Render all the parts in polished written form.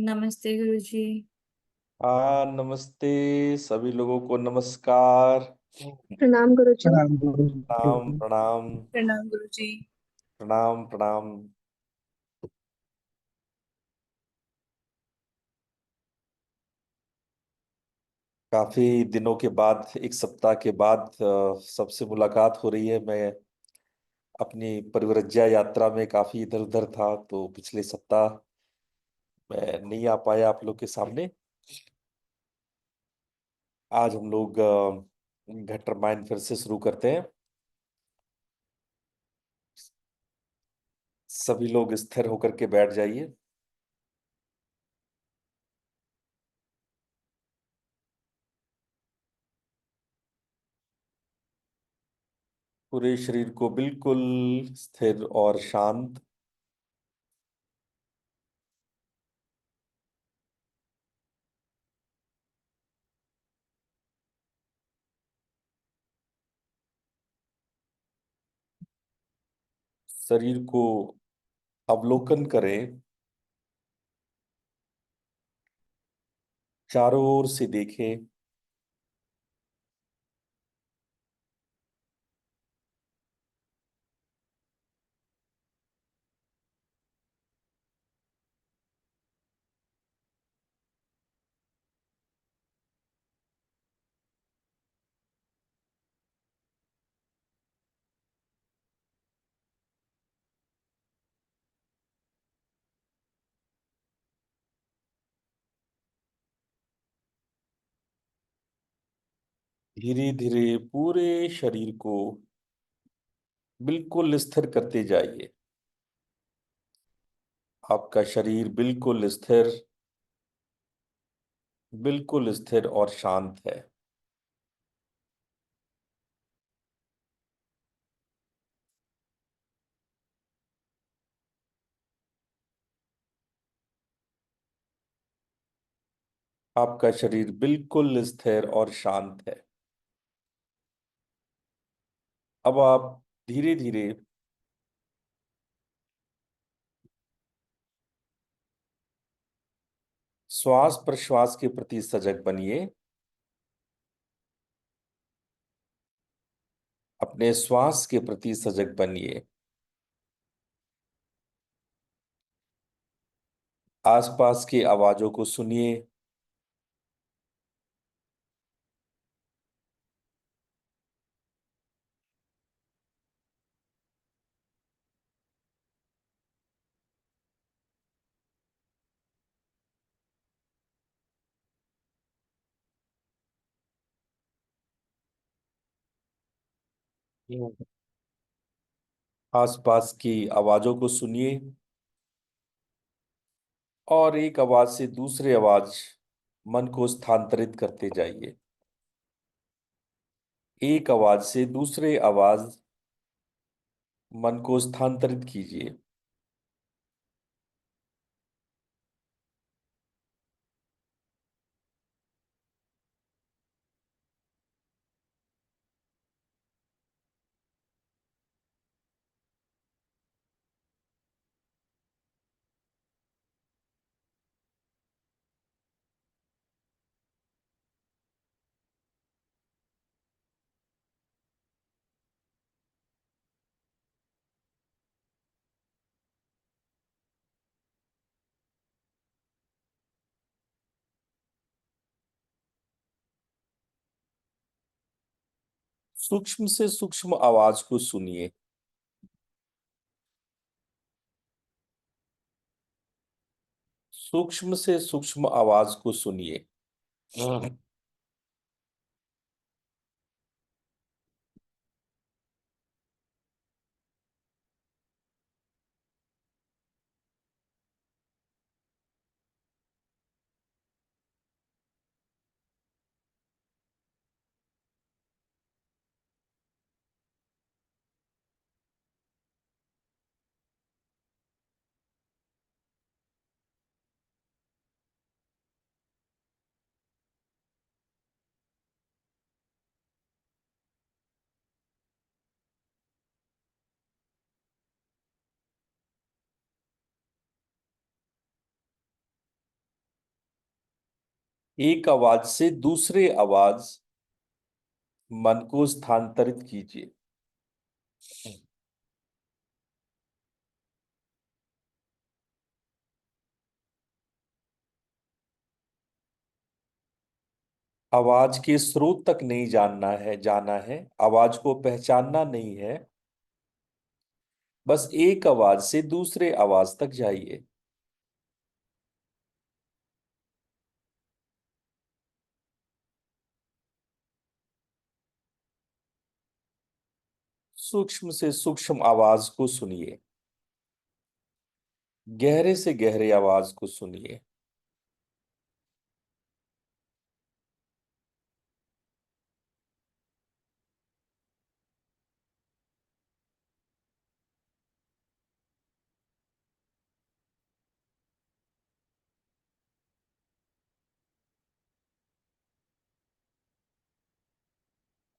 नमस्ते गुरुजी। हाँ, नमस्ते। सभी लोगों को नमस्कार। प्रणाम गुरुजी। प्रणाम गुरु जी। प्रणाम प्रणाम। प्रणाम गुरुजी। प्रणाम प्रणाम। काफी दिनों के बाद, एक सप्ताह के बाद सबसे मुलाकात हो रही है। मैं अपनी परिव्रज्या यात्रा में काफी इधर उधर था, तो पिछले सप्ताह मैं नहीं आ पाया आप लोग के सामने। आज हम लोग घट रामायण फिर से शुरू करते हैं। सभी लोग स्थिर होकर के बैठ जाइए। पूरे शरीर को बिल्कुल स्थिर और शांत। शरीर को अवलोकन करें, चारों ओर से देखें। धीरे धीरे पूरे शरीर को बिल्कुल स्थिर करते जाइए। आपका शरीर बिल्कुल स्थिर और शांत है। आपका शरीर बिल्कुल स्थिर और शांत है। अब आप धीरे धीरे श्वास प्रश्वास के प्रति सजग बनिए। अपने श्वास के प्रति सजग बनिए। आसपास की आवाजों को सुनिए। आसपास की आवाजों को सुनिए और एक आवाज से दूसरी आवाज मन को स्थानांतरित करते जाइए। एक आवाज से दूसरे आवाज मन को स्थानांतरित कीजिए। सूक्ष्म से सूक्ष्म आवाज को सुनिए। सूक्ष्म से सूक्ष्म आवाज को सुनिए। एक आवाज से दूसरे आवाज मन को स्थानांतरित कीजिए। आवाज के स्रोत तक नहीं जाना है, आवाज को पहचानना नहीं है, बस एक आवाज से दूसरे आवाज तक जाइए। सूक्ष्म से सूक्ष्म आवाज को सुनिए, गहरे से गहरे आवाज को सुनिए।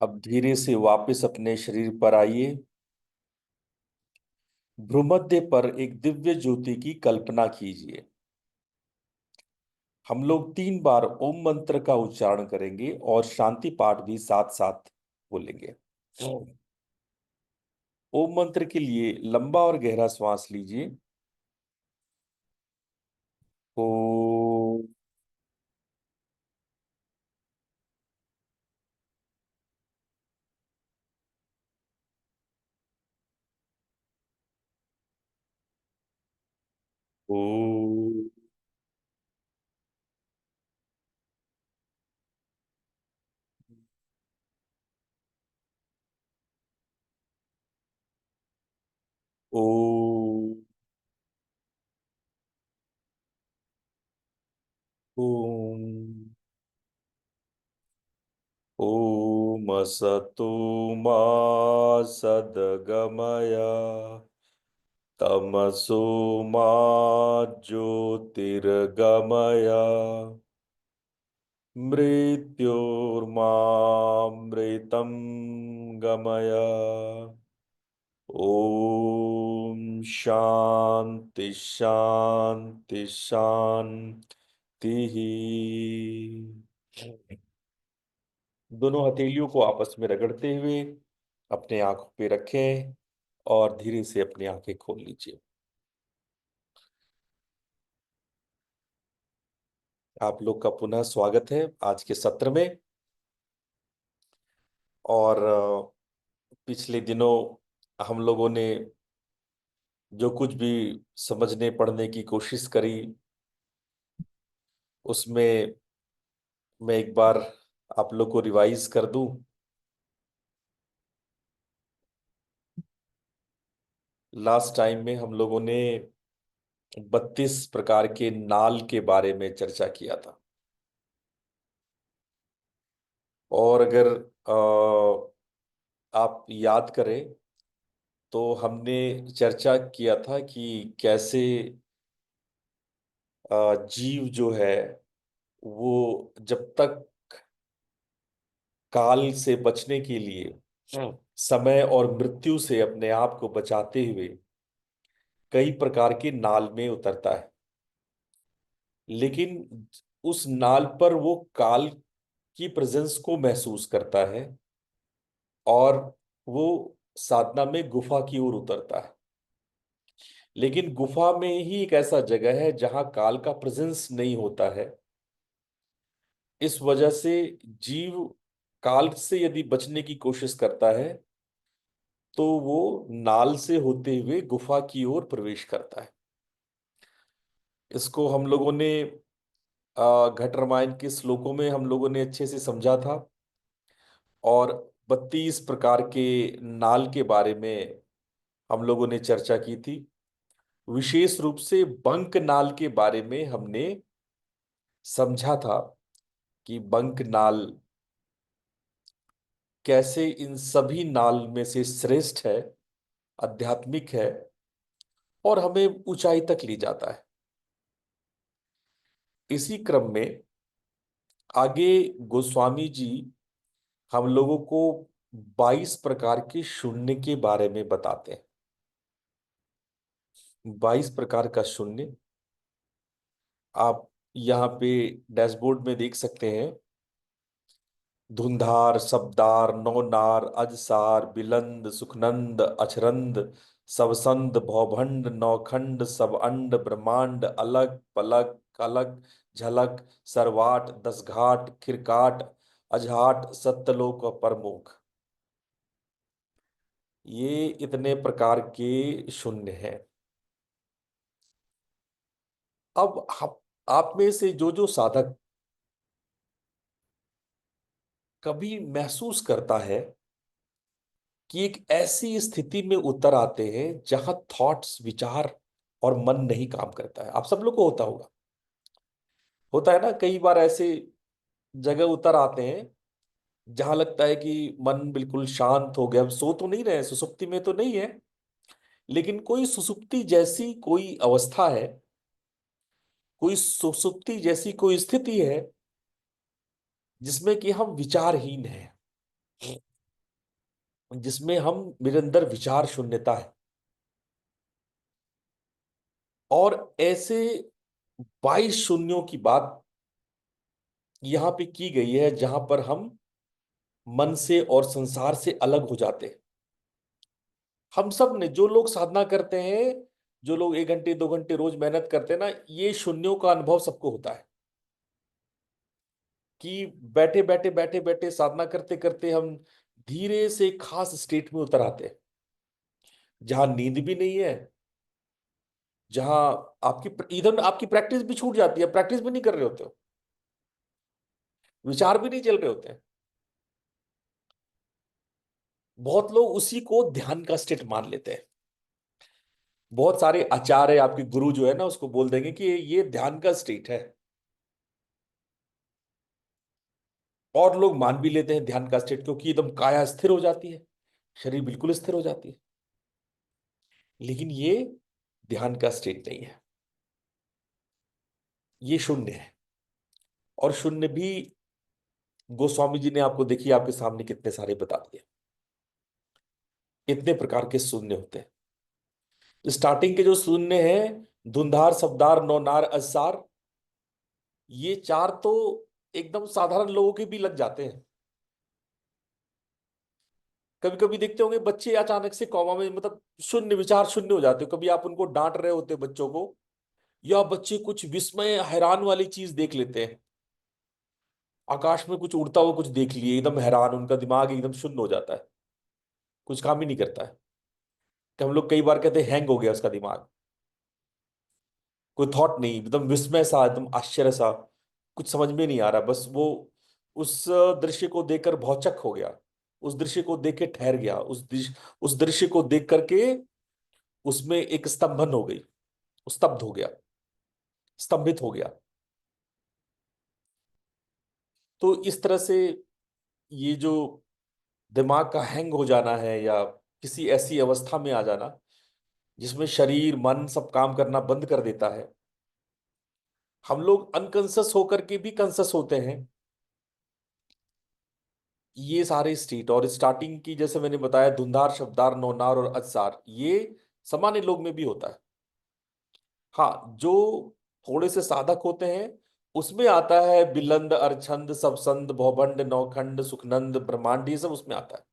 अब धीरे से वापस अपने शरीर पर आइए। भ्रूमध्य पर एक दिव्य ज्योति की कल्पना कीजिए। हम लोग 3 बार ओम मंत्र का उच्चारण करेंगे और शांति पाठ भी साथ साथ बोलेंगे। ओम मंत्र के लिए लंबा और गहरा श्वास लीजिए। ओ ओ ओ ओम ओम असतो मा सद्गमय तमसो मा ज्योतिर्गमय मृत्योर्मामृतं गमय। ओम शांति शांति शांति। दोनों हथेलियों को आपस में रगड़ते हुए अपने आंखों पे रखें और धीरे से अपनी आंखें खोल लीजिए। आप लोग का पुनः स्वागत है आज के सत्र में। और पिछले दिनों हम लोगों ने जो कुछ भी समझने पढ़ने की कोशिश करी, उसमें मैं एक बार आप लोग को रिवाइज कर दूं। लास्ट टाइम में हम लोगों ने 32 प्रकार के नाल के बारे में चर्चा किया था। और अगर आप याद करें तो हमने चर्चा किया था कि कैसे जीव जो है वो जब तक काल से बचने के लिए समय और मृत्यु से अपने आप को बचाते हुए कई प्रकार के नाल में उतरता है, लेकिन उस नाल पर वो काल की प्रेजेंस को महसूस करता है और वो साधना में गुफा की ओर उतरता है। लेकिन गुफा में ही एक ऐसा जगह है जहां काल का प्रेजेंस नहीं होता है। इस वजह से जीव काल से यदि बचने की कोशिश करता है तो वो नाल से होते हुए गुफा की ओर प्रवेश करता है। इसको हम लोगों ने घट रामायण के श्लोकों में हम लोगों ने अच्छे से समझा था। और 32 प्रकार के नाल के बारे में हम लोगों ने चर्चा की थी। विशेष रूप से बंक नाल के बारे में हमने समझा था कि बंक नाल कैसे इन सभी नाल में से श्रेष्ठ है, आध्यात्मिक है और हमें ऊंचाई तक ले जाता है। इसी क्रम में आगे गोस्वामी जी हम लोगों को 22 प्रकार के शून्य के बारे में बताते हैं। 22 प्रकार का शून्य आप यहाँ पे डैशबोर्ड में देख सकते हैं, धुंधार, शब्दार, नौनार, अजसार, बिलंद, सुखनंद, अचरंद, सबसंद, भौभंड, नौखंड, सब अंड, ब्रह्मांड, अलग, पलक, कलक, झलक, सरवाट, दसघाट, खिरकाट, अजहाट, सत्यलोक और परमोख। ये इतने प्रकार के शून्य हैं। अब आप में से जो जो साधक कभी महसूस करता है कि एक ऐसी स्थिति में उतर आते हैं जहां थॉट्स, विचार और मन नहीं काम करता है, आप सब लोग को होता है ना, कई बार ऐसे जगह उतर आते हैं जहां लगता है कि मन बिल्कुल शांत हो गया, हम सो तो नहीं रहे, सुसुप्ति में तो नहीं है, लेकिन कोई सुसुप्ति जैसी कोई अवस्था है, कोई सुसुप्ति जैसी कोई स्थिति है जिसमें कि हम विचारहीन हैं, जिसमें हम निरंतर विचार शून्यता है। और ऐसे 22 शून्यों की बात यहां पे की गई है जहां पर हम मन से और संसार से अलग हो जाते हैं। हम सब ने, जो लोग साधना करते हैं, जो लोग 1 घंटे 2 घंटे रोज मेहनत करते हैं ना, ये शून्यों का अनुभव सबको होता है कि बैठे बैठे बैठे बैठे साधना करते करते हम धीरे से खास स्टेट में उतर आते हैं जहां नींद भी नहीं है, जहां आपकी इधर आपकी प्रैक्टिस भी छूट जाती है, प्रैक्टिस भी नहीं कर रहे होते हो, विचार भी नहीं चल रहे होते हैं। बहुत लोग उसी को ध्यान का स्टेट मान लेते हैं। बहुत सारे आचार्य, आपके गुरु जो है ना, उसको बोल देंगे कि ये ध्यान का स्टेट है, और लोग मान भी लेते हैं ध्यान का स्टेट, क्योंकि एकदम काया स्थिर हो जाती है, शरीर बिल्कुल स्थिर हो जाती है। लेकिन ये ध्यान का स्टेट नहीं है, ये शून्य है। और शून्य भी गोस्वामी जी ने आपको, देखिए आपके सामने कितने सारे बता दिए, इतने प्रकार के शून्य होते हैं। स्टार्टिंग के जो शून्य हैं, धुंधार, शब्दार, नौनार, असार, ये चार तो एकदम साधारण लोगों के भी लग जाते हैं। कभी कभी देखते होंगे बच्चे अचानक से कॉमा में, मतलब शून्य, विचार शून्य हो जाते हो, कभी आप उनको डांट रहे होते हो बच्चों को, या बच्चे कुछ विस्मय, हैरान वाली चीज देख लेते हैं, आकाश में कुछ उड़ता हुआ कुछ देख लिए, एकदम हैरान, उनका दिमाग एकदम शून्य हो जाता है, कुछ काम ही नहीं करता है। कि हम लोग कई बार कहते हैं हैंग हो गया उसका दिमाग, कोई थॉट नहीं, एकदम विस्मय सा, एकदम आश्चर्य सा, कुछ समझ में नहीं आ रहा, बस वो उस दृश्य को देखकर भौचक हो गया, उस दृश्य को देख के ठहर गया, उस दृश्य को देख करके उसमें एक स्तंभन हो गई, स्तब्ध हो गया, स्तंभित हो गया। तो इस तरह से ये जो दिमाग का हैंग हो जाना है, या किसी ऐसी अवस्था में आ जाना जिसमें शरीर मन सब काम करना बंद कर देता है, हम लोग अनकॉन्शियस होकर के भी कॉन्शियस होते हैं, ये सारे स्टेट। और स्टार्टिंग की, जैसे मैंने बताया, धुंधार, शब्दार, नौनार और अजसार, ये सामान्य लोग में भी होता है। हाँ, जो थोड़े से साधक होते हैं उसमें आता है बिलंद, अर्छंद, सबसंद, भौभंड, नौखंड, सुखनंद, ब्रह्मांड, ये सब उसमें आता है।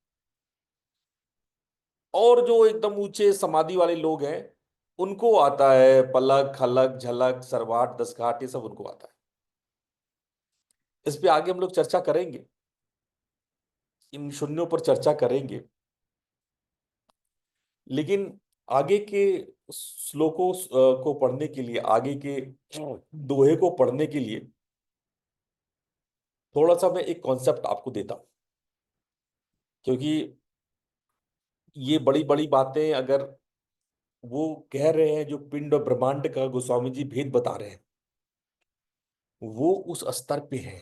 और जो एकदम ऊंचे समाधि वाले लोग हैं, उनको आता है पलक, खलक, झलक, सरवाट, दसघाट, ये सब उनको आता है। इस पे आगे हम लोग चर्चा करेंगे, इन शून्यों पर चर्चा करेंगे। लेकिन आगे के श्लोकों को पढ़ने के लिए, आगे के दोहे को पढ़ने के लिए, थोड़ा सा मैं एक कॉन्सेप्ट आपको देता हूं, क्योंकि ये बड़ी बड़ी बातें अगर वो कह रहे हैं, जो पिंड और ब्रह्मांड का गोस्वामी जी भेद बता रहे हैं, वो उस स्तर पे है,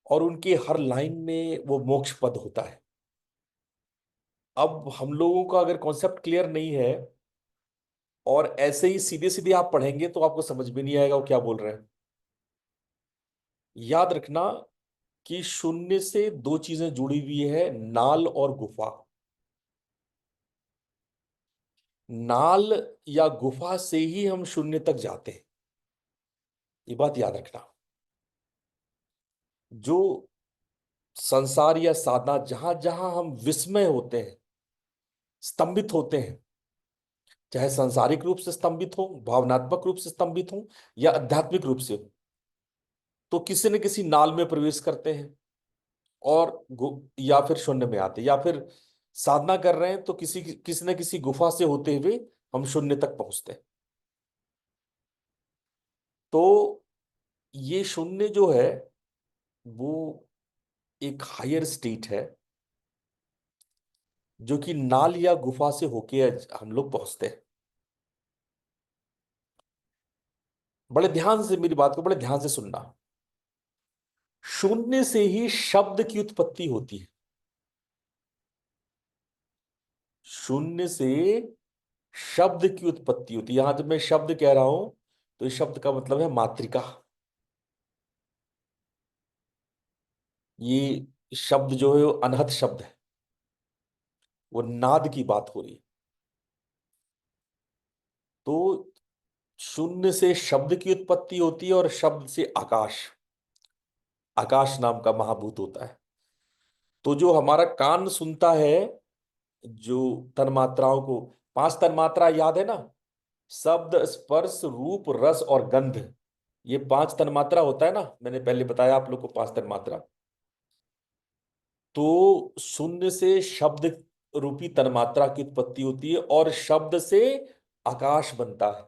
और उनके हर लाइन में वो मोक्ष पद होता है। अब हम लोगों का अगर कॉन्सेप्ट क्लियर नहीं है, और ऐसे ही सीधे सीधे आप पढ़ेंगे, तो आपको समझ में नहीं आएगा वो क्या बोल रहे हैं। याद रखना कि शून्य से दो चीजें जुड़ी हुई है, नाल और गुफा। नाल या गुफा से ही हम शून्य तक जाते हैं। ये बात याद रखना। जो संसार या साधना, जहां जहां हम विस्मय होते हैं, स्तंभित होते हैं, चाहे सांसारिक रूप से स्तंभित हो, भावनात्मक रूप से स्तंभित हो, या आध्यात्मिक रूप से हो, तो किसी न किसी नाल में प्रवेश करते हैं और या फिर शून्य में आते, या फिर साधना कर रहे हैं तो किसी किसी न किसी गुफा से होते हुए हम शून्य तक पहुंचते हैं। तो ये शून्य जो है वो एक हायर स्टेट है, जो कि नाल या गुफा से होके हम लोग पहुंचते हैं। बड़े ध्यान से मेरी बात को बड़े ध्यान से सुनना। शून्य से ही शब्द की उत्पत्ति होती है। शून्य से शब्द की उत्पत्ति होती है। यहां जब मैं शब्द कह रहा हूं तो इस शब्द का मतलब है मातृका। ये शब्द जो है वो अनहद शब्द है, वो नाद की बात हो रही है। तो शून्य से शब्द की उत्पत्ति होती है और शब्द से आकाश, आकाश नाम का महाभूत होता है। तो जो हमारा कान सुनता है, जो तन्मात्राओं को, पांच तन्मात्रा याद है ना? शब्द, स्पर्श, रूप, रस और गंध। ये पांच तन्मात्रा होता है ना, मैंने पहले बताया आप लोग को पांच तन्मात्रा। तो शून्य से शब्द रूपी तन्मात्रा की उत्पत्ति होती है और शब्द से आकाश बनता है,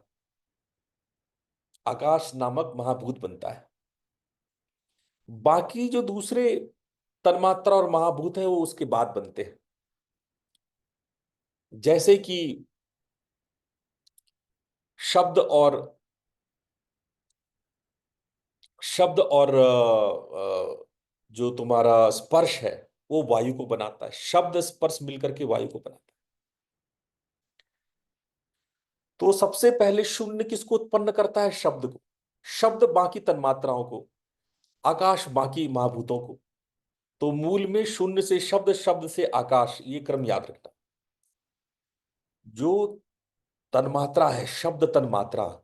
आकाश नामक महाभूत बनता है। बाकी जो दूसरे तन्मात्रा और महाभूत है वो उसके बाद बनते हैं। जैसे कि शब्द और जो तुम्हारा स्पर्श है वो वायु को बनाता है। शब्द स्पर्श मिलकर के वायु को बनाता है। तो सबसे पहले शून्य किसको उत्पन्न करता है? शब्द को। शब्द बाकी तन्मात्राओं को, आकाश बाकी महाभूतों को। तो मूल में शून्य से शब्द, शब्द से आकाश, ये क्रम याद रखना। जो तन्मात्रा है, शब्द तन्मात्रा,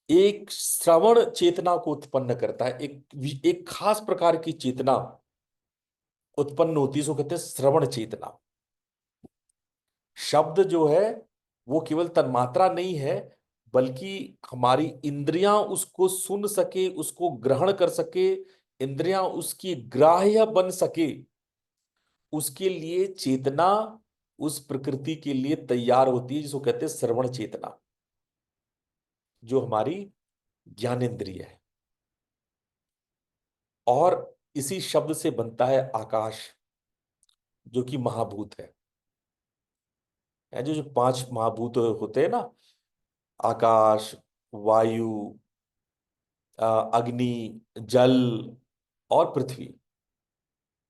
एक श्रवण चेतना को उत्पन्न करता है। एक खास प्रकार की चेतना उत्पन्न होती है, इसको कहते हैं श्रवण चेतना। शब्द जो है वो केवल तन्मात्रा नहीं है, बल्कि हमारी इंद्रियां उसको सुन सके, उसको ग्रहण कर सके, इंद्रियां उसकी ग्राह्य बन सके, उसके लिए चेतना उस प्रकृति के लिए तैयार होती है, जिसको कहते हैं श्रवण चेतना, जो हमारी ज्ञानेंद्रिय है। और इसी शब्द से बनता है आकाश, जो कि महाभूत है। जो जो पांच महाभूत होते हैं ना, आकाश, वायु, अग्नि, जल और पृथ्वी।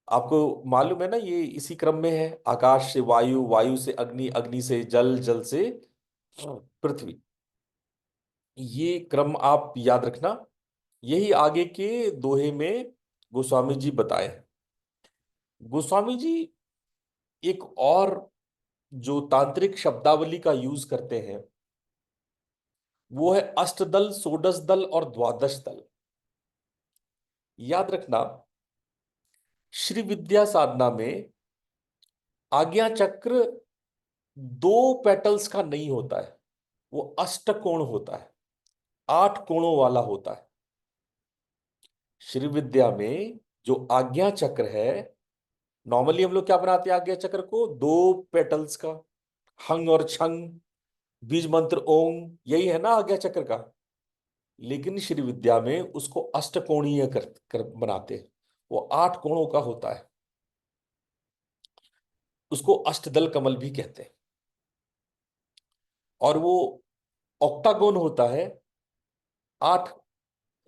आपको मालूम है ना, ये इसी क्रम में है। आकाश से वायु, वायु से अग्नि, अग्नि से जल, जल से पृथ्वी। ये क्रम आप याद रखना। यही आगे के दोहे में गोस्वामी जी बताए हैं। गोस्वामी जी एक और जो तांत्रिक शब्दावली का यूज करते हैं वो है अष्टदल, षोडश दल और द्वादश दल। याद रखना, श्री विद्या साधना में आज्ञा चक्र दो पेटल्स का नहीं होता है, वो अष्टकोण होता है, आठ कोणों वाला होता है। श्री विद्या में जो आज्ञा चक्र है, नॉर्मली हम लोग क्या बनाते हैं आज्ञा चक्र को? दो पेटल्स का, हंग और छंग, बीज मंत्र ओम, यही है ना आज्ञा चक्र का। लेकिन श्री विद्या में उसको अष्टकोणीय कर बनाते हैं, वो आठ कोणों का होता है। उसको अष्टदल कमल भी कहते हैं। और वो ऑक्टागोन होता है, आठ,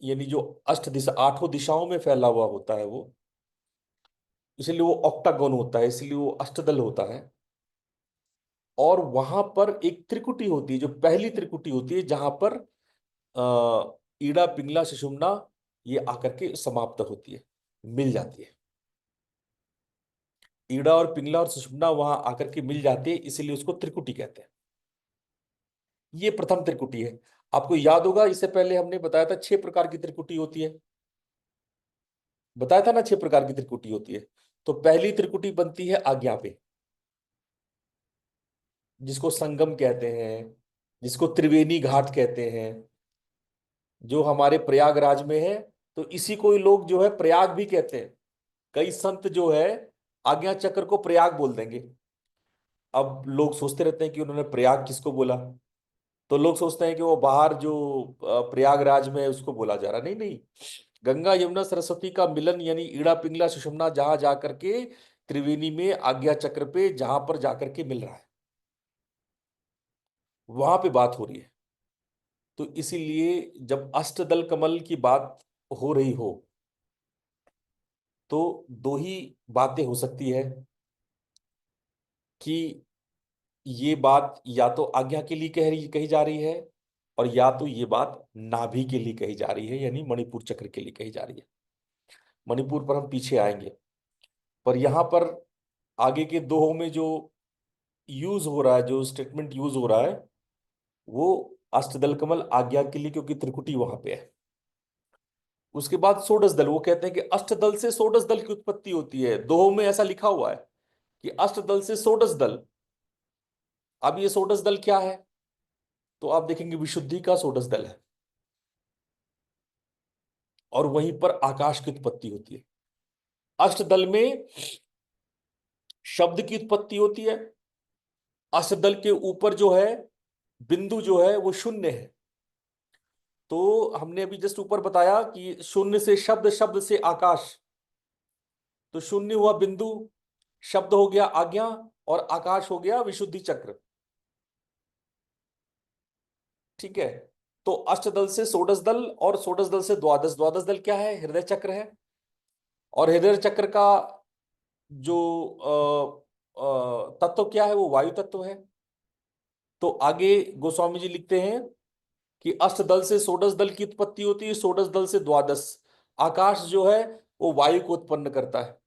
यानी जो अष्ट दिशा, आठों दिशाओं में फैला हुआ होता है वो, इसलिए वो ऑक्टागोन होता है, इसलिए वो अष्टदल होता है। और वहां पर एक त्रिकुटी होती है, जो पहली त्रिकुटी होती है, जहां पर ईड़ा, पिंगला, सुषुम्ना ये आकर के समाप्त होती है, मिल जाती है। ईड़ा और पिंगला और सुषुम्ना वहां आकर के मिल जाती है, इसलिए उसको त्रिकुटी कहते हैं। ये प्रथम त्रिकुटी है। आपको याद होगा इससे पहले हमने बताया था 6 प्रकार की त्रिकुटी होती है, बताया था ना 6 प्रकार की त्रिकुटी होती है। तो पहली त्रिकुटी बनती है आज्ञा पे, जिसको संगम कहते हैं, जिसको त्रिवेणी घाट कहते हैं, जो हमारे प्रयागराज में है। तो इसी को ही लोग जो है प्रयाग भी कहते हैं। कई संत जो है आज्ञा चक्र को प्रयाग बोल देंगे। अब लोग सोचते रहते हैं कि उन्होंने प्रयाग किसको बोला, तो लोग सोचते हैं कि वो बाहर जो प्रयागराज में है उसको बोला जा रहा। नहीं नहीं, गंगा यमुना सरस्वती का मिलन यानी ईड़ा पिंगला सुषमना जहां जाकर के त्रिवेणी में आज्ञा चक्र पे जहां पर जाकर के मिल रहा है, वहां पे बात हो रही है। तो इसीलिए जब अष्टदल कमल की बात हो रही हो तो दो ही बातें हो सकती है कि ये बात या तो आज्ञा के लिए कही जा रही है, और या तो ये बात नाभि के लिए कही जा रही है, यानी मणिपुर चक्र के लिए कही जा रही है। मणिपुर पर हम पीछे आएंगे, पर यहां पर आगे के दोहों में जो यूज हो रहा है, जो स्टेटमेंट यूज हो रहा है, वो अष्टदल कमल आज्ञा के लिए, क्योंकि त्रिकुटी वहां पे है। उसके बाद षोडश दल, वो कहते हैं कि अष्टदल से षोडश दल की उत्पत्ति होती है। दोहों में ऐसा लिखा हुआ है कि अष्टदल से षोडश दल। अब ये षोडश दल क्या है, तो आप देखेंगे विशुद्धि का षोडश दल है, और वहीं पर आकाश की उत्पत्ति होती है। अष्टदल में शब्द की उत्पत्ति होती है। अष्टदल के ऊपर जो है बिंदु जो है वो शून्य है। तो हमने अभी जस्ट ऊपर बताया कि शून्य से शब्द, शब्द से आकाश। तो शून्य हुआ बिंदु, शब्द हो गया आज्ञा, और आकाश हो गया विशुद्धि चक्र। ठीक है। तो अष्टदल से षोडश दल, और षोडश दल से द्वादश। द्वादश दल क्या है, हृदय चक्र है। और हृदय चक्र का जो तत्व क्या है, वो वायु तत्व है। तो आगे गोस्वामी जी लिखते हैं कि अष्टदल से षोडश दल की उत्पत्ति होती है, षोडश दल से द्वादश। आकाश जो है वो वायु को उत्पन्न करता है।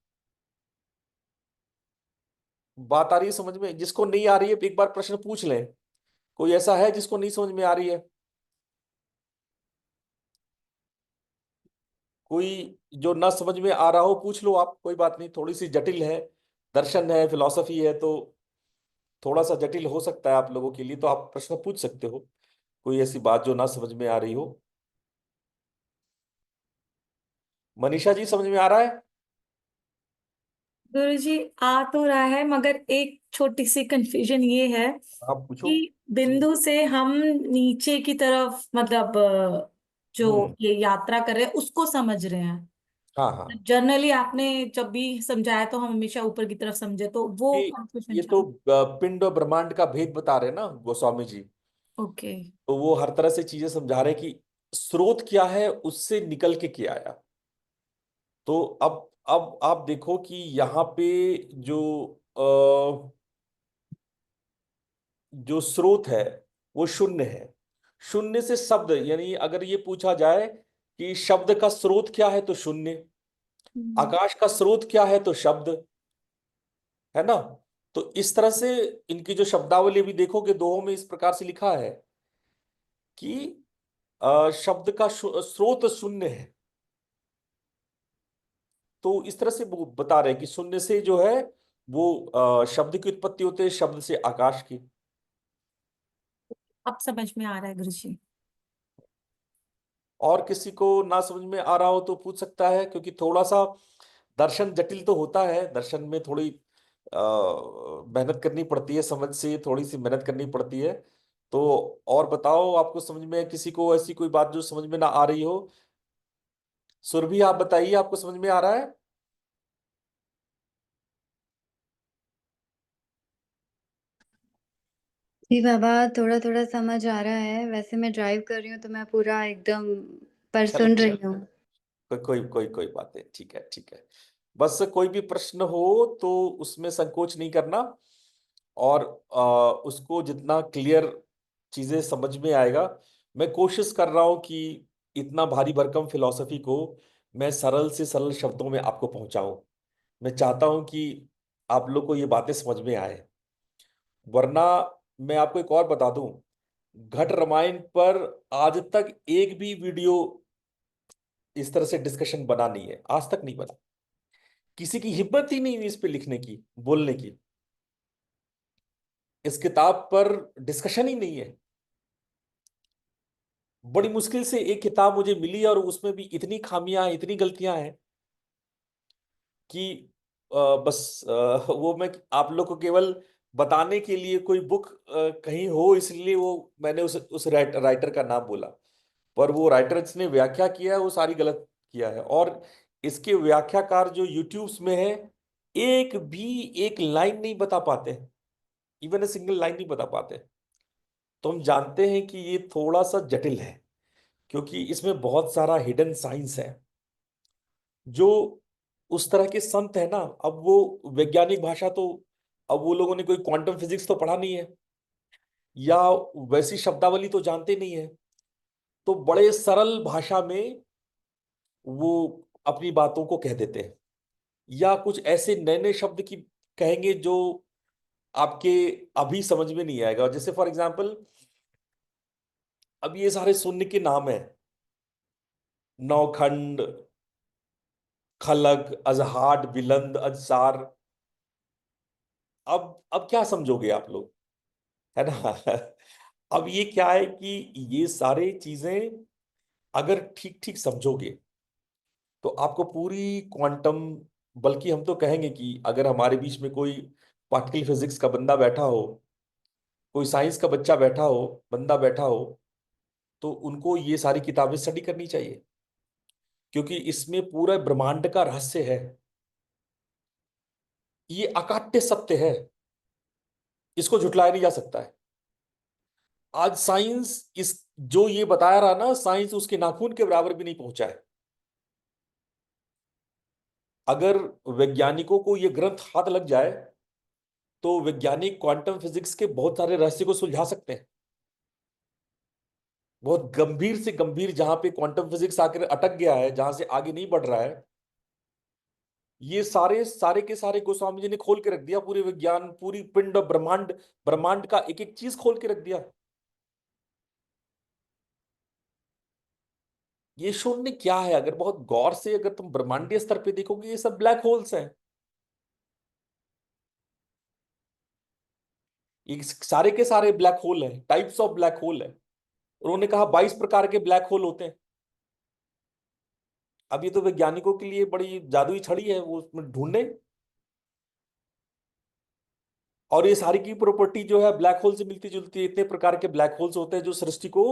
बात आ रही है समझ में? जिसको नहीं आ रही है एक बार प्रश्न पूछ लें। कोई ऐसा है जिसको नहीं समझ में आ रही है? कोई जो ना समझ में आ रहा हो पूछ लो आप, कोई बात नहीं। थोड़ी सी जटिल है, दर्शन है, फिलॉसफी है, तो थोड़ा सा जटिल हो सकता है आप लोगों के लिए, तो आप प्रश्न पूछ सकते हो। कोई ऐसी बात जो ना समझ में आ रही हो। मनीषा जी, समझ में आ रहा है? गुरुजी, आ तो रहा है, मगर एक छोटी सी कंफ्यूजन ये है आप पूछो। कि बिंदु से हम नीचे की तरफ, मतलब जो हम्म। ये यात्रा कर रहे हैं उसको समझ रहे हैं। हाँ हाँ। जनरली आपने जब भी समझाया तो हम हमेशा ऊपर की तरफ समझे, तो वो ये कंफ्यूजन ये तो चल। पिंड और ब्रह्मांड का भेद बता रहे हैं ना गोस्वामी जी। ओके। तो वो हर तरह से चीजें समझा रहे हैं कि स्रोत क्या है, उससे निकल के क्या आया। तो अब आप देखो कि यहाँ पे जो जो स्रोत है वो शून्य है। शून्य से शब्द, यानी अगर ये पूछा जाए कि शब्द का स्रोत क्या है तो शून्य, हम्म। आकाश का स्रोत क्या है तो शब्द, है ना। तो इस तरह से इनकी जो शब्दावली भी देखोगे दोहों में इस प्रकार से लिखा है कि शब्द का स्रोत शून्य है। तो इस तरह से वो बता रहे हैं कि शून्य से जो है वो शब्द की उत्पत्ति होती है, शब्द से आकाश की। अब समझ में आ रहा है गुरुजी। और किसी को ना समझ में आ रहा हो तो पूछ सकता है, क्योंकि थोड़ा सा दर्शन जटिल तो होता है। दर्शन में थोड़ी मेहनत करनी पड़ती है, समझ से थोड़ी सी मेहनत करनी पड़ती है। तो और बताओ, आपको समझ में किसी को ऐसी कोई बात जो समझ में ना आ रही हो? सुरभि, आप बताइए, आपको समझ में आ रहा है? जी बाबा, थोड़ा थोड़ा समझ आ रहा है। वैसे मैं ड्राइव कर रही हूँ तो मैं पूरा एकदम पर चलो सुन चलो, रही हूँ। कोई बात नहीं, ठीक है ठीक है। बस कोई भी प्रश्न हो तो उसमें संकोच नहीं करना, और उसको जितना क्लियर चीजें समझ में आएगा। मैं कोशिश कर रहा हूं कि इतना भारी भरकम फिलॉसफी को मैं सरल से सरल शब्दों में आपको पहुंचाऊं। मैं चाहता हूं कि आप लोग को ये बातें समझ में आए। वरना मैं आपको एक और बता दूं घट रामायण पर आज तक एक भी वीडियो इस तरह से डिस्कशन बना नहीं है, आज तक नहीं बना। किसी की हिम्मत ही नहीं हुई इस पे लिखने की, बोलने की। इस किताब पर डिस्कशन ही नहीं है। बड़ी मुश्किल से एक किताब मुझे मिली और उसमें भी इतनी खामियां, इतनी गलतियां हैं कि बस वो मैं आप लोग को केवल बताने के लिए कोई बुक कहीं हो इसलिए वो मैंने उस राइटर का नाम बोला। पर वो राइटर जिसने व्याख्या किया है वो सारी गलत किया है। और इसके व्याख्याकार जो यूट्यूब्स में है, एक भी एक लाइन नहीं बता पाते, इवन ए सिंगल लाइन नहीं बता पाते। तो हम जानते हैं कि ये थोड़ा सा जटिल है, क्योंकि इसमें बहुत सारा हिडन साइंस है। जो उस तरह के संत है ना, अब वो वैज्ञानिक भाषा तो, अब वो लोगों ने कोई क्वांटम फिजिक्स तो पढ़ा नहीं है, या वैसी शब्दावली तो जानते नहीं है, तो बड़े सरल भाषा में वो अपनी बातों को कह देते हैं, या कुछ ऐसे नए नए शब्द की कहेंगे जो आपके अभी समझ में नहीं आएगा। जैसे फॉर एग्जाम्पल, अब ये सारे शून्य के नाम है, नौखंड, खलग, अजहाड, बिलंद, अजसार। अब क्या समझोगे आप लोग, है ना? अब ये क्या है कि ये सारे चीजें अगर ठीक ठीक समझोगे तो आपको पूरी क्वांटम, बल्कि हम तो कहेंगे कि अगर हमारे बीच में कोई पार्टिकल फिजिक्स का बंदा बैठा हो, कोई साइंस का बच्चा बैठा हो, बंदा बैठा हो, तो उनको ये सारी किताबें स्टडी करनी चाहिए, क्योंकि इसमें पूरा ब्रह्मांड का रहस्य है। ये अकाट्य सत्य है, इसको झुटलाया नहीं जा सकता है। आज साइंस इस जो ये बताया रहा ना, साइंस उसके नाखून के बराबर भी नहीं पहुंचा है। अगर वैज्ञानिकों को ये ग्रंथ हाथ लग जाए तो वैज्ञानिक क्वांटम फिजिक्स के बहुत सारे रहस्य को सुलझा सकते हैं। बहुत गंभीर से गंभीर, जहां पे क्वांटम फिजिक्स आकर अटक गया है, जहां से आगे नहीं बढ़ रहा है, ये सारे सारे के सारे गोस्वामी जी ने खोल के रख दिया। पूरे विज्ञान, पूरी पिंड और ब्रह्मांड, ब्रह्मांड का एक एक चीज खोल के रख दिया। ये शून्य क्या है, अगर बहुत गौर से अगर तुम ब्रह्मांडीय स्तर पे देखोगे, ये सब ब्लैक होल्स हैं। ये सारे के सारे ब्लैक होल हैं, टाइप्स ऑफ ब्लैक होल है। उन्होंने कहा 22 प्रकार के ब्लैक होल होते हैं। अब ये तो वैज्ञानिकों के लिए बड़ी जादुई छड़ी है, वो उसमें ढूंढे। और ये सारी की प्रॉपर्टी जो है ब्लैक होल से मिलती जुलती है। इतने प्रकार के ब्लैक होल्स होते हैं जो सृष्टि को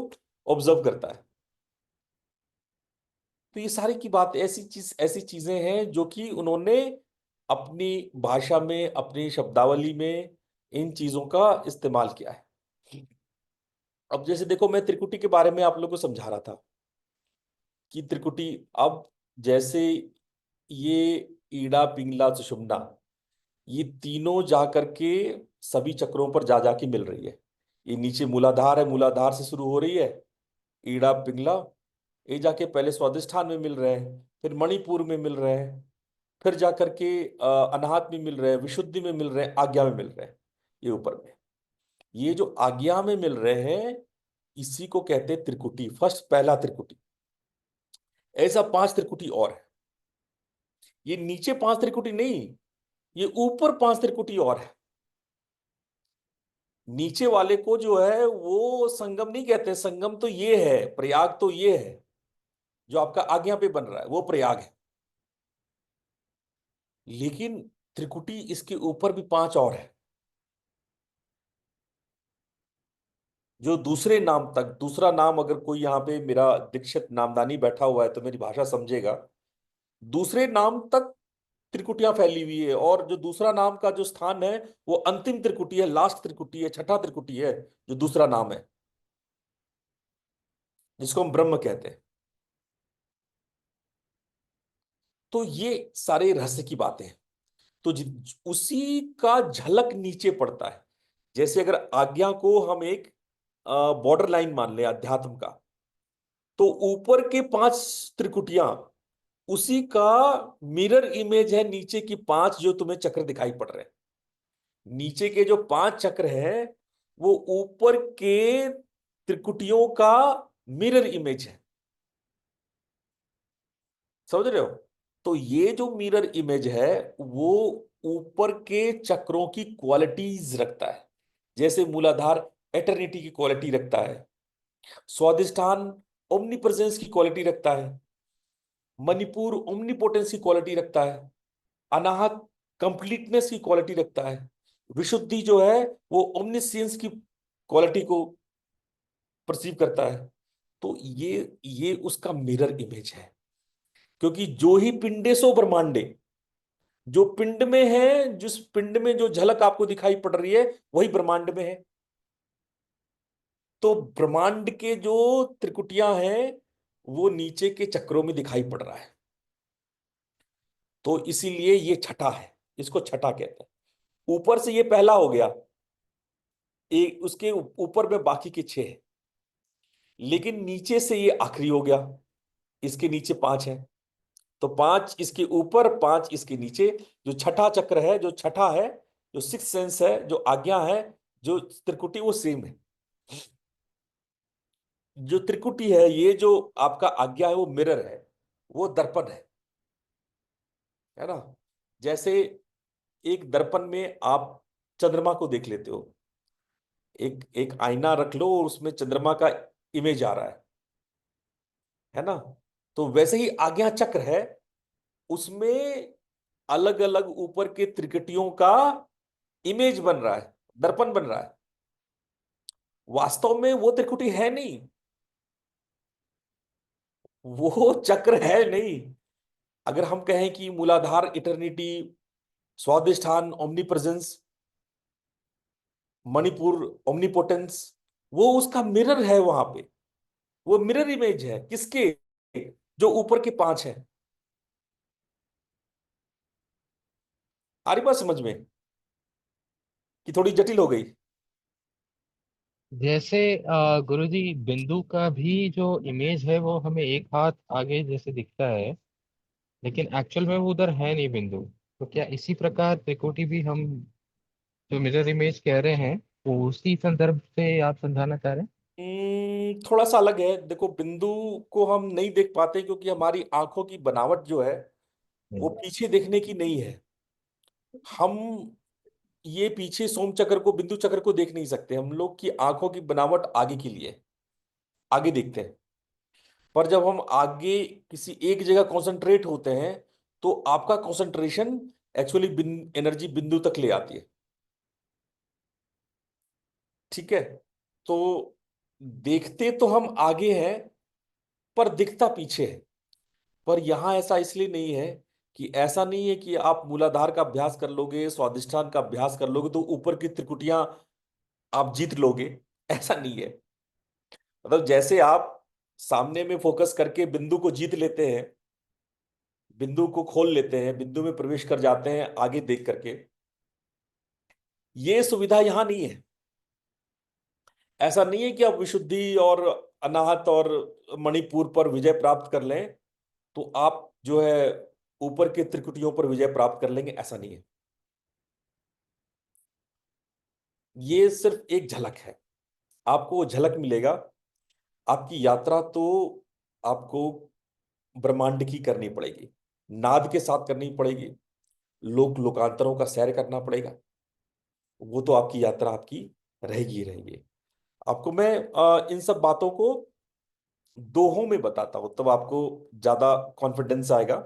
ऑब्जर्व करता है। तो ये सारी की बात, ऐसी चीजें हैं जो कि उन्होंने अपनी भाषा में, अपनी शब्दावली में इन चीजों का इस्तेमाल किया है। अब जैसे देखो, मैं त्रिकुटी के बारे में आप लोगों को समझा रहा था कि त्रिकुटी, अब जैसे ये ईड़ा, पिंगला, सुषुम्ना, ये तीनों जा करके सभी चक्रों पर जा जाके मिल रही है। ये नीचे मूलाधार है, मूलाधार से शुरू हो रही है, ईड़ा, पिंगला, ये जाके पहले स्वादिष्ठान में मिल रहे हैं, फिर मणिपुर में मिल रहे हैं, फिर जाकर के अनाहत में मिल रहे हैं, विशुद्धि में मिल रहे हैं, आज्ञा में मिल रहे हैं। ये ऊपर में, ये जो आज्ञा में मिल रहे हैं, इसी को कहते हैं त्रिकुटी। फर्स्ट, पहला त्रिकुटी। ऐसा 5 त्रिकुटी और है। ये नीचे 5 त्रिकुटी नहीं, ये ऊपर 5 त्रिकुटी और है। नीचे वाले को जो है वो संगम नहीं कहते, संगम तो ये है, प्रयाग तो ये है, जो आपका आज्ञा पे बन रहा है वो प्रयाग है। लेकिन त्रिकुटी इसके ऊपर भी 5 और है, जो दूसरे नाम तक, दूसरा नाम, अगर कोई यहाँ पे मेरा दीक्षित नामदानी बैठा हुआ है तो मेरी भाषा समझेगा, दूसरे नाम तक त्रिकुटियां फैली हुई है। और जो दूसरा नाम का जो स्थान है वो अंतिम त्रिकुटी है, लास्ट त्रिकुटी है, छठा त्रिकुटी है, जो दूसरा नाम है, जिसको हम ब्रह्म कहते हैं। तो ये सारे रहस्य की बातें हैं। तो उसी का झलक नीचे पड़ता है। जैसे अगर आज्ञा को हम एक बॉर्डर लाइन मान ले अध्यात्म का, तो ऊपर के 5 त्रिकुटियां उसी का मिरर इमेज है, नीचे की 5 जो तुम्हें चक्र दिखाई पड़ रहे हैं। नीचे के जो 5 चक्र हैं वो ऊपर के त्रिकुटियों का मिरर इमेज है। समझ रहे हो? तो ये जो मिरर इमेज है वो ऊपर के चक्रों की क्वालिटीज रखता है। जैसे मूलाधार एटर्निटी की क्वालिटी रखता है, स्वादिष्ठान ओमनी प्रेजेंस की क्वालिटी रखता है, मणिपुर ओमनीपोटेंस की क्वालिटी रखता है, अनाहत कंप्लीटनेस की क्वालिटी रखता है, विशुद्धि जो है वो ओमनिसियंस की क्वालिटी को परसीव करता है। तो ये उसका मिरर इमेज है। क्योंकि जो ही पिंडे सो ब्रह्मांडे, जो पिंड में है, जिस पिंड में जो झलक आपको दिखाई पड़ रही है वही ब्रह्मांड में है। तो ब्रह्मांड के जो त्रिकुटियां हैं वो नीचे के चक्रों में दिखाई पड़ रहा है। तो इसीलिए ये छठा है, इसको छठा कहते हैं। ऊपर से ये पहला हो गया, एक उसके ऊपर में बाकी के छह है, लेकिन नीचे से ये आखिरी हो गया। इसके नीचे पांच है, तो पांच इसके ऊपर, पांच इसके नीचे। जो छठा चक्र है, जो छठा है, जो सिक्स सेंस है, जो आज्ञा है, जो त्रिकुटी, वो सेम है। जो त्रिकुटी है, ये जो आपका आज्ञा है, वो मिरर है, वो दर्पण है ना। जैसे एक दर्पण में आप चंद्रमा को देख लेते हो, एक एक आईना रख लो और उसमें चंद्रमा का इमेज आ रहा है ना। तो वैसे ही आज्ञा चक्र है, उसमें अलग अलग ऊपर के त्रिकुटियों का इमेज बन रहा है, दर्पण बन रहा है। वास्तव में वो त्रिकुटी है नहीं, वो चक्र है नहीं। अगर हम कहें कि मूलाधार इटर्निटी, स्वादिष्ठान ओमनी प्रेजेंस, मणिपुर ओमनीपोटेंस, वो उसका मिरर है वहां पे। वो मिरर इमेज है किसके? जो ऊपर के पांच है। आ रही बात समझ में कि थोड़ी जटिल हो गई? जैसे गुरुजी, बिंदु का भी जो इमेज है वो हमें एक हाथ आगे जैसे दिखता है, लेकिन एक्चुअल में वो उधर है नहीं बिंदु। तो क्या इसी प्रकार त्रिकोटि भी हम जो मिरर इमेज कह रहे हैं वो उसी संदर्भ से आप समझाना चाह रहे हैं? थोड़ा सा अलग है। देखो, बिंदु को हम नहीं देख पाते क्योंकि हमारी आंखों की बनावट जो है वो हम्म। पीछे देखने की नहीं है। हम ये पीछे सोम चक्र को, बिंदु चक्र को देख नहीं सकते। हम लोग की आंखों की बनावट आगे की लिए, आगे देखते हैं। पर जब हम आगे किसी एक जगह कंसंट्रेट होते हैं तो आपका कंसंट्रेशन एक्चुअली एनर्जी बिंदु तक ले आती है। ठीक है? तो देखते तो हम आगे हैं पर दिखता पीछे है। पर यहां ऐसा इसलिए नहीं है कि ऐसा नहीं है कि आप मूलाधार का अभ्यास कर लोगे, स्वादिष्ठान का अभ्यास कर लोगे तो ऊपर की त्रिकुटियां आप जीत लोगे। ऐसा नहीं है। मतलब जैसे आप सामने में फोकस करके बिंदु को जीत लेते हैं, बिंदु को खोल लेते हैं, बिंदु में प्रवेश कर जाते हैं आगे देख करके, ये सुविधा यहां नहीं है। ऐसा नहीं है कि आप विशुद्धि और अनाहत और मणिपुर पर विजय प्राप्त कर लें तो आप जो है ऊपर के त्रिकुटियों पर विजय प्राप्त कर लेंगे, ऐसा नहीं है। ये सिर्फ एक झलक है, आपको वो झलक मिलेगा। आपकी यात्रा तो आपको ब्रह्मांड की करनी पड़ेगी, नाद के साथ करनी पड़ेगी, लोक लोकांतरों का सैर करना पड़ेगा। वो तो आपकी यात्रा आपकी रहेगी ही रहेगी। आपको मैं इन सब बातों को दोहों में बताता हूं तब आपको ज्यादा कॉन्फिडेंस आएगा।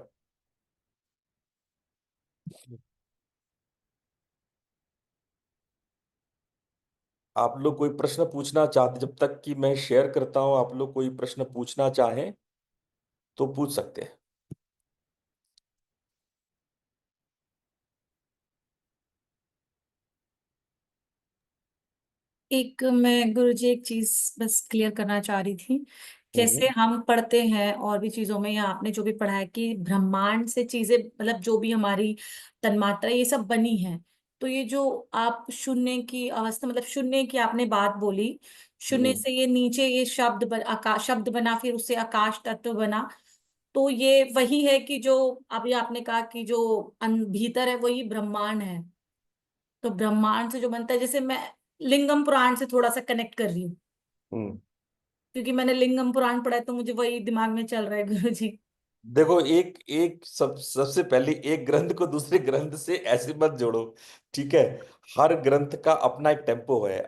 आप लोग कोई प्रश्न पूछना चाहते, जब तक कि मैं शेयर करता हूं, आप लोग कोई प्रश्न पूछना चाहें तो पूछ सकते हैं। एक मैं गुरुजी एक चीज बस क्लियर करना चाह रही थी। जैसे हम्म। हम पढ़ते हैं और भी चीजों में, या आपने जो भी पढ़ा है कि ब्रह्मांड से चीजें, मतलब जो भी हमारी तन्मात्रा ये सब बनी है। तो ये जो आप शून्य की अवस्था, मतलब शून्य की आपने बात बोली, शून्य हम्म। से ये नीचे ये आकाश शब्द बना, फिर उससे आकाश तत्व बना। तो ये वही है कि जो अभी आपने कहा कि जो भीतर है वही ब्रह्मांड है। तो ब्रह्मांड से जो बनता है, जैसे मैं लिंगम पुराण से थोड़ा सा कनेक्ट कर रही हूँ। हम्म। क्योंकि मैंने लिंगम पुराण पढ़ा है तो मुझे वही दिमाग में चल रहा है गुरुजी। देखो, एक एक सबसे पहले एक ग्रंथ को दूसरे ग्रंथ से ऐसे मत जोड़ो, ठीक है। हर ग्रंथ का अपना एक टेम्पो है,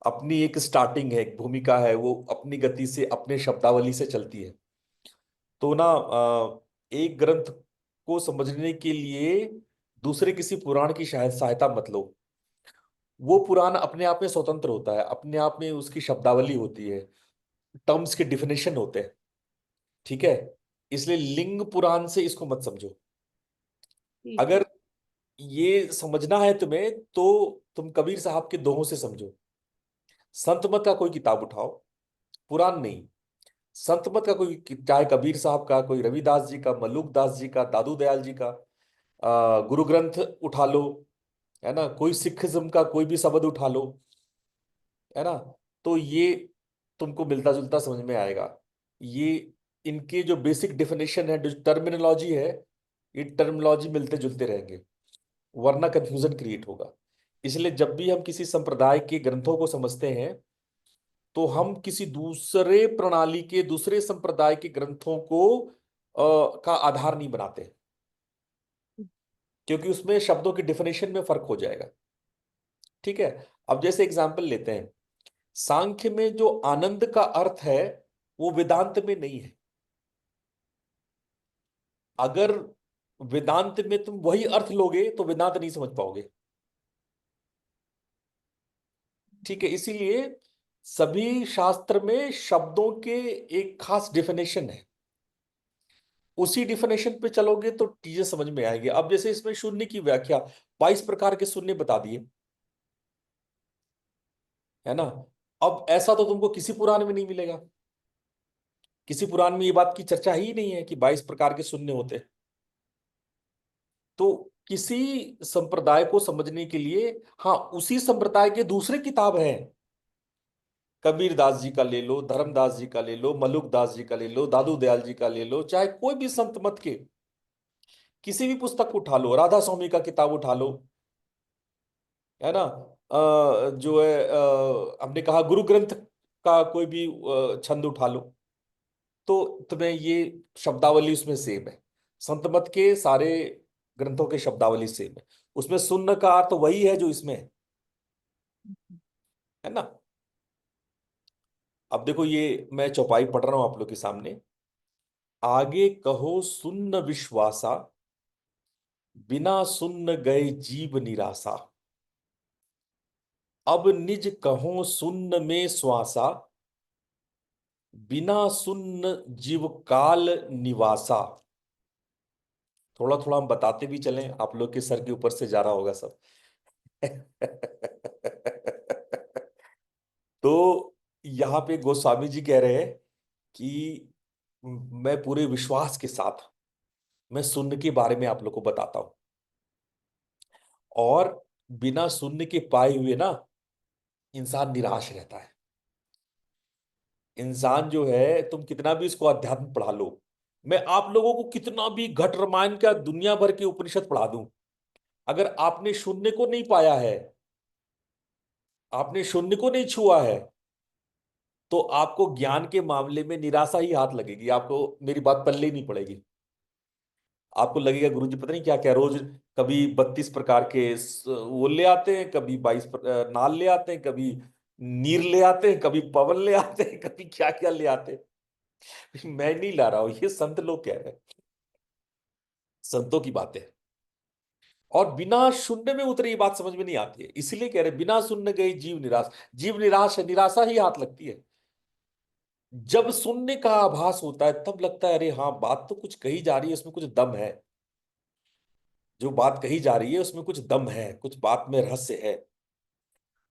अपनी एक स्टार्टिंग है, एक भूमिका है, वो अपनी गति से अपने शब्दावली से चलती है। तो ना एक ग्रंथ को समझने के लिए दूसरे किसी पुराण की शायद सहायता मत लो। वो पुराण अपने आप में स्वतंत्र होता है, अपने आप में उसकी शब्दावली होती है, टर्म्स के डिफिनेशन होते हैं, ठीक है। इसलिए लिंग पुराण से इसको मत समझो। ठीक है। अगर ये समझना है तुम्हें तो तुम कबीर साहब के दोहों से समझो। संत मत का कोई किताब उठाओ, पुराण नहीं, संत मत का कोई, चाहे कबीर साहब का, कोई रविदास जी का, मल्लुक दास जी का, दादू दयाल जी का गुरु ग्रंथ उठा लो, है ना, कोई सिखिज्म का कोई भी शब्द उठा लो, है ना। तो ये तुमको मिलता जुलता समझ में आएगा। ये इनके जो बेसिक डेफिनेशन है, जो टर्मिनोलॉजी है, ये टर्मिनोलॉजी मिलते जुलते रहेंगे, वरना कंफ्यूजन क्रिएट होगा। इसलिए जब भी हम किसी संप्रदाय के ग्रंथों को समझते हैं तो हम किसी दूसरे प्रणाली के, दूसरे संप्रदाय के ग्रंथों को का आधार नहीं बनाते, क्योंकि उसमें शब्दों की डेफिनेशन में फर्क हो जाएगा, ठीक है। अब जैसे एग्जांपल लेते हैं, सांख्य में जो आनंद का अर्थ है वो वेदांत में नहीं है। अगर वेदांत में तुम वही अर्थ लोगे तो वेदांत नहीं समझ पाओगे, ठीक है। इसीलिए सभी शास्त्र में शब्दों के एक खास डेफिनेशन है, उसी डिफिनेशन पे चलोगे तो चीजें समझ में आएगी। अब जैसे इसमें शून्य की व्याख्या, 22 प्रकार के शून्य बता दिए, है ना। अब ऐसा तो तुमको किसी पुराण में नहीं मिलेगा, किसी पुराण में ये बात की चर्चा ही नहीं है कि 22 प्रकार के शून्य होते हैं। तो किसी संप्रदाय को समझने के लिए, हाँ, उसी संप्रदाय के दूसरे किताब हैं, कबीर दास जी का ले लो, धर्मदास जी का ले लो, मलुक दास जी का ले लो, दादू दयाल जी का ले लो, चाहे कोई भी संत मत के किसी भी पुस्तक उठा लो, राधा स्वामी का किताब उठा लो, है ना। जो है हमने कहा गुरु ग्रंथ का कोई भी छंद उठा लो, तो तुम्हें ये शब्दावली उसमें सेम है। संत मत के सारे ग्रंथों के शब्दावली सेम है, उसमें सुन्न का अर्थ वही है जो इसमें है ना। अब देखो, ये मैं चौपाई पढ़ रहा हूं आप लोग के सामने। आगे कहो सुन्न विश्वासा, बिना सुन्न गए जीव निराशा। अब निज कहो सुन्न में श्वासा, बिना सुन्न जीव काल निवासा। थोड़ा थोड़ा हम बताते भी चलें, आप लोग के सर के ऊपर से जा रहा होगा सब। तो यहाँ पे गोस्वामी जी कह रहे हैं कि मैं पूरे विश्वास के साथ मैं शून्य के बारे में आप लोग को बताता हूं, और बिना शून्य के पाए हुए ना इंसान निराश रहता है। इंसान जो है, तुम कितना भी इसको अध्यात्म पढ़ा लो, मैं आप लोगों को कितना भी घट रामायण का दुनिया भर के उपनिषद पढ़ा दूं, अगर आपने शून्य को नहीं पाया है, आपने शून्य को नहीं छुआ है, तो आपको ज्ञान के मामले में निराशा ही हाथ लगेगी, आपको मेरी बात पल्ले ही नहीं पड़ेगी। आपको लगेगा गुरुजी पता नहीं क्या क्या रोज, कभी 32 प्रकार के वो ले आते हैं, कभी 22 नाल ले आते हैं, कभी नीर ले आते हैं, कभी पवन ले आते हैं, कभी क्या क्या ले आते हैं। मैं नहीं ला रहा हूं, ये संत लोग कह रहे हैं, संतों की बातें। और बिना शून्य में उतरे ये बात समझ में नहीं आती है, इसलिए कह रहे बिना शून्य गई जीव निराश। जीव निराश है, निराशा ही हाथ लगती है। जब शून्य का आभास होता है तब लगता है अरे हाँ, बात तो कुछ कही जा रही है, उसमें कुछ दम है, जो बात कही जा रही है उसमें कुछ दम है, कुछ बात में रहस्य है।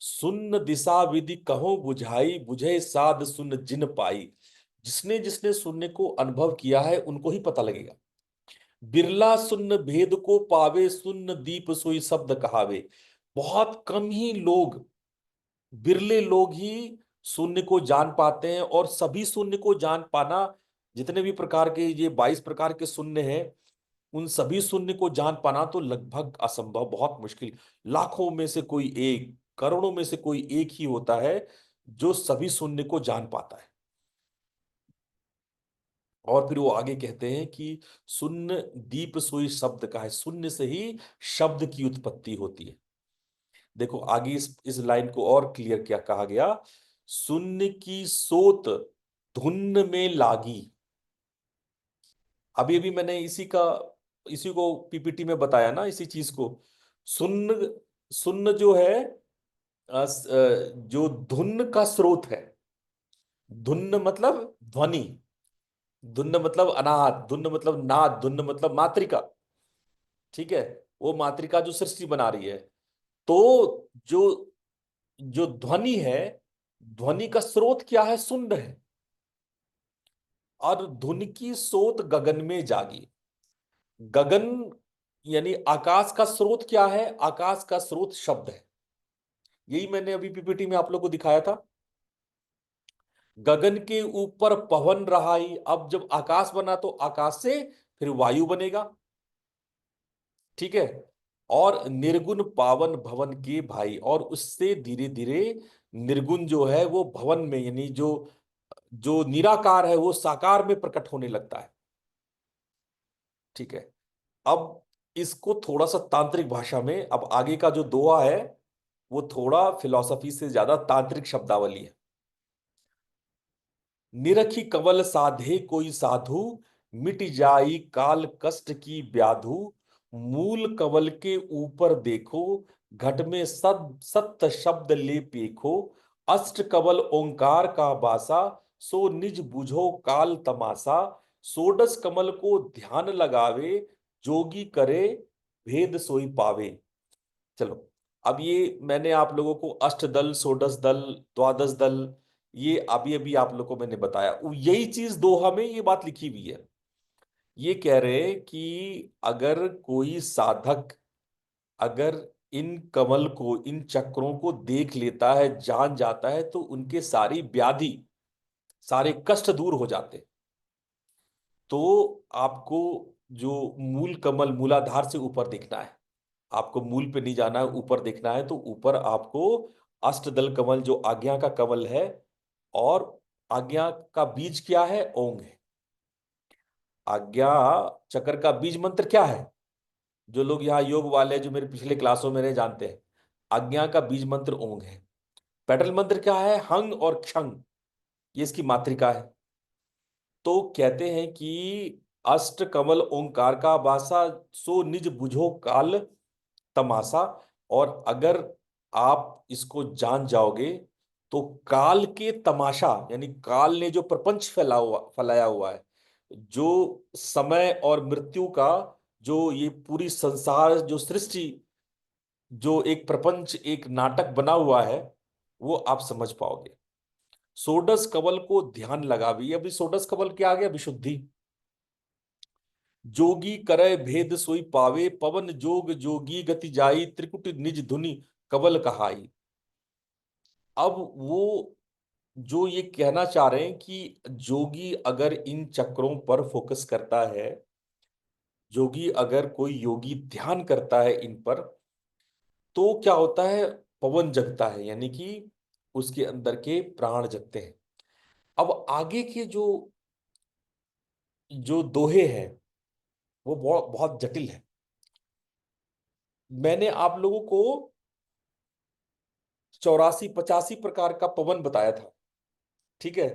सुन्न दिशा विधि कहो बुझाई, बुझे साध सुन जिन पाई। जिसने जिसने शून्य को अनुभव किया है उनको ही पता लगेगा। बिरला सुन्न भेद को पावे, सुन्न दीप सोई शब्द कहावे। बहुत कम ही लोग, बिरले लोग ही शून्य को जान पाते हैं, और सभी शून्य को जान पाना, जितने भी प्रकार के ये 22 प्रकार के शून्य हैं, उन सभी शून्य को जान पाना तो लगभग असंभव, बहुत मुश्किल। लाखों में से कोई एक, करोड़ों में से कोई एक ही होता है जो सभी शून्य को जान पाता है। और फिर वो आगे कहते हैं कि शून्य दीप सोई शब्द का है, शून्य से ही शब्द की उत्पत्ति होती है। देखो आगे इस लाइन को और क्लियर क्या कहा गया, शून्य की सोत धुन में लागी। अभी अभी मैंने इसी को पीपीटी में बताया ना, इसी चीज को। शून्य शून्य जो है जो धुन का स्रोत है। धुन मतलब ध्वनि, धुन मतलब अनाहत, धुन मतलब नाद, धुन मतलब मातृका। ठीक है, वो मातृका जो सृष्टि बना रही है। तो जो जो ध्वनि है, ध्वनि का स्रोत क्या है, शून्य है। और धुन की सोत गगन में जागी। गगन यानी आकाश का स्रोत क्या है, आकाश का स्रोत शब्द है। यही मैंने अभी पीपीटी में आप लोग को दिखाया था। गगन के ऊपर पवन रहा ही, अब जब आकाश बना तो आकाश से फिर वायु बनेगा। ठीक है, और निर्गुण पावन भवन के भाई, और उससे धीरे धीरे निर्गुण जो है वो भवन में, यानी जो जो निराकार है वो साकार में प्रकट होने लगता है। ठीक है, अब इसको थोड़ा सा तांत्रिक भाषा में, अब आगे का जो दोहा है वो थोड़ा फिलॉसफी से ज्यादा तांत्रिक शब्दावली है। निरखी कवल साधे कोई साधु, मिट जाई काल कष्ट की व्याधु। मूल कवल के ऊपर देखो, घट में सत्य शब्द ले पेखो। अष्ट कवल ओंकार का बासा, सो निज बुझो काल तमासा। सोडस कमल को ध्यान लगावे, जोगी करे भेद सोई पावे। चलो, अब ये मैंने आप लोगों को अष्ट दल, षोडश दल, द्वादश दल, ये अभी अभी आप लोगों को मैंने बताया। यही चीज दोहा में ये बात लिखी हुई है। ये कह रहे हैं कि अगर कोई साधक, अगर इन कमल को, इन चक्रों को देख लेता है, जान जाता है, तो उनके सारी व्याधि, सारे कष्ट दूर हो जाते। तो आपको जो मूल कमल, मूलाधार से ऊपर देखना है, आपको मूल पे नहीं जाना है, ऊपर देखना है। तो ऊपर आपको अष्टदल कमल, जो आज्ञा का कमल है, और आज्ञा का बीज क्या है, ओंग है। आज्ञा चक्र का बीज मंत्र क्या है, जो लोग यहाँ योग वाले, जो मेरे पिछले क्लासों में रहे, जानते हैं। आज्ञा का बीज मंत्र ओंग है। पेटल मंत्र क्या है, हंग और क्षंग, ये इसकी मातृका है। तो कहते हैं कि अष्ट कमल ओंकार का वासा, सो निज बुझो काल तमाशा। और अगर आप इसको जान जाओगे तो काल के तमाशा, यानी काल ने जो प्रपंच फैलाया हुआ है, जो समय और मृत्यु का, जो ये पूरी संसार, जो सृष्टि, जो एक प्रपंच, एक नाटक बना हुआ है, वो आप समझ पाओगे। सोडस कवल को ध्यान लगावी। अभी सोडस कवल क्या आ गया, विशुद्धि। जोगी करे भेद सोई पावे, पवन जोग जोगी गति जाई। त्रिकुट निज धुनि कवल कहाई। अब वो जो ये कहना चाह रहे हैं कि जोगी अगर इन चक्रों पर फोकस करता है, जोगी अगर कोई योगी ध्यान करता है इन पर, तो क्या होता है, पवन जगता है, यानी कि उसके अंदर के प्राण जगते हैं। अब आगे के जो जो दोहे हैं वो बहुत बहुत जटिल है। मैंने आप लोगों को 84-85 प्रकार का पवन बताया था। ठीक है,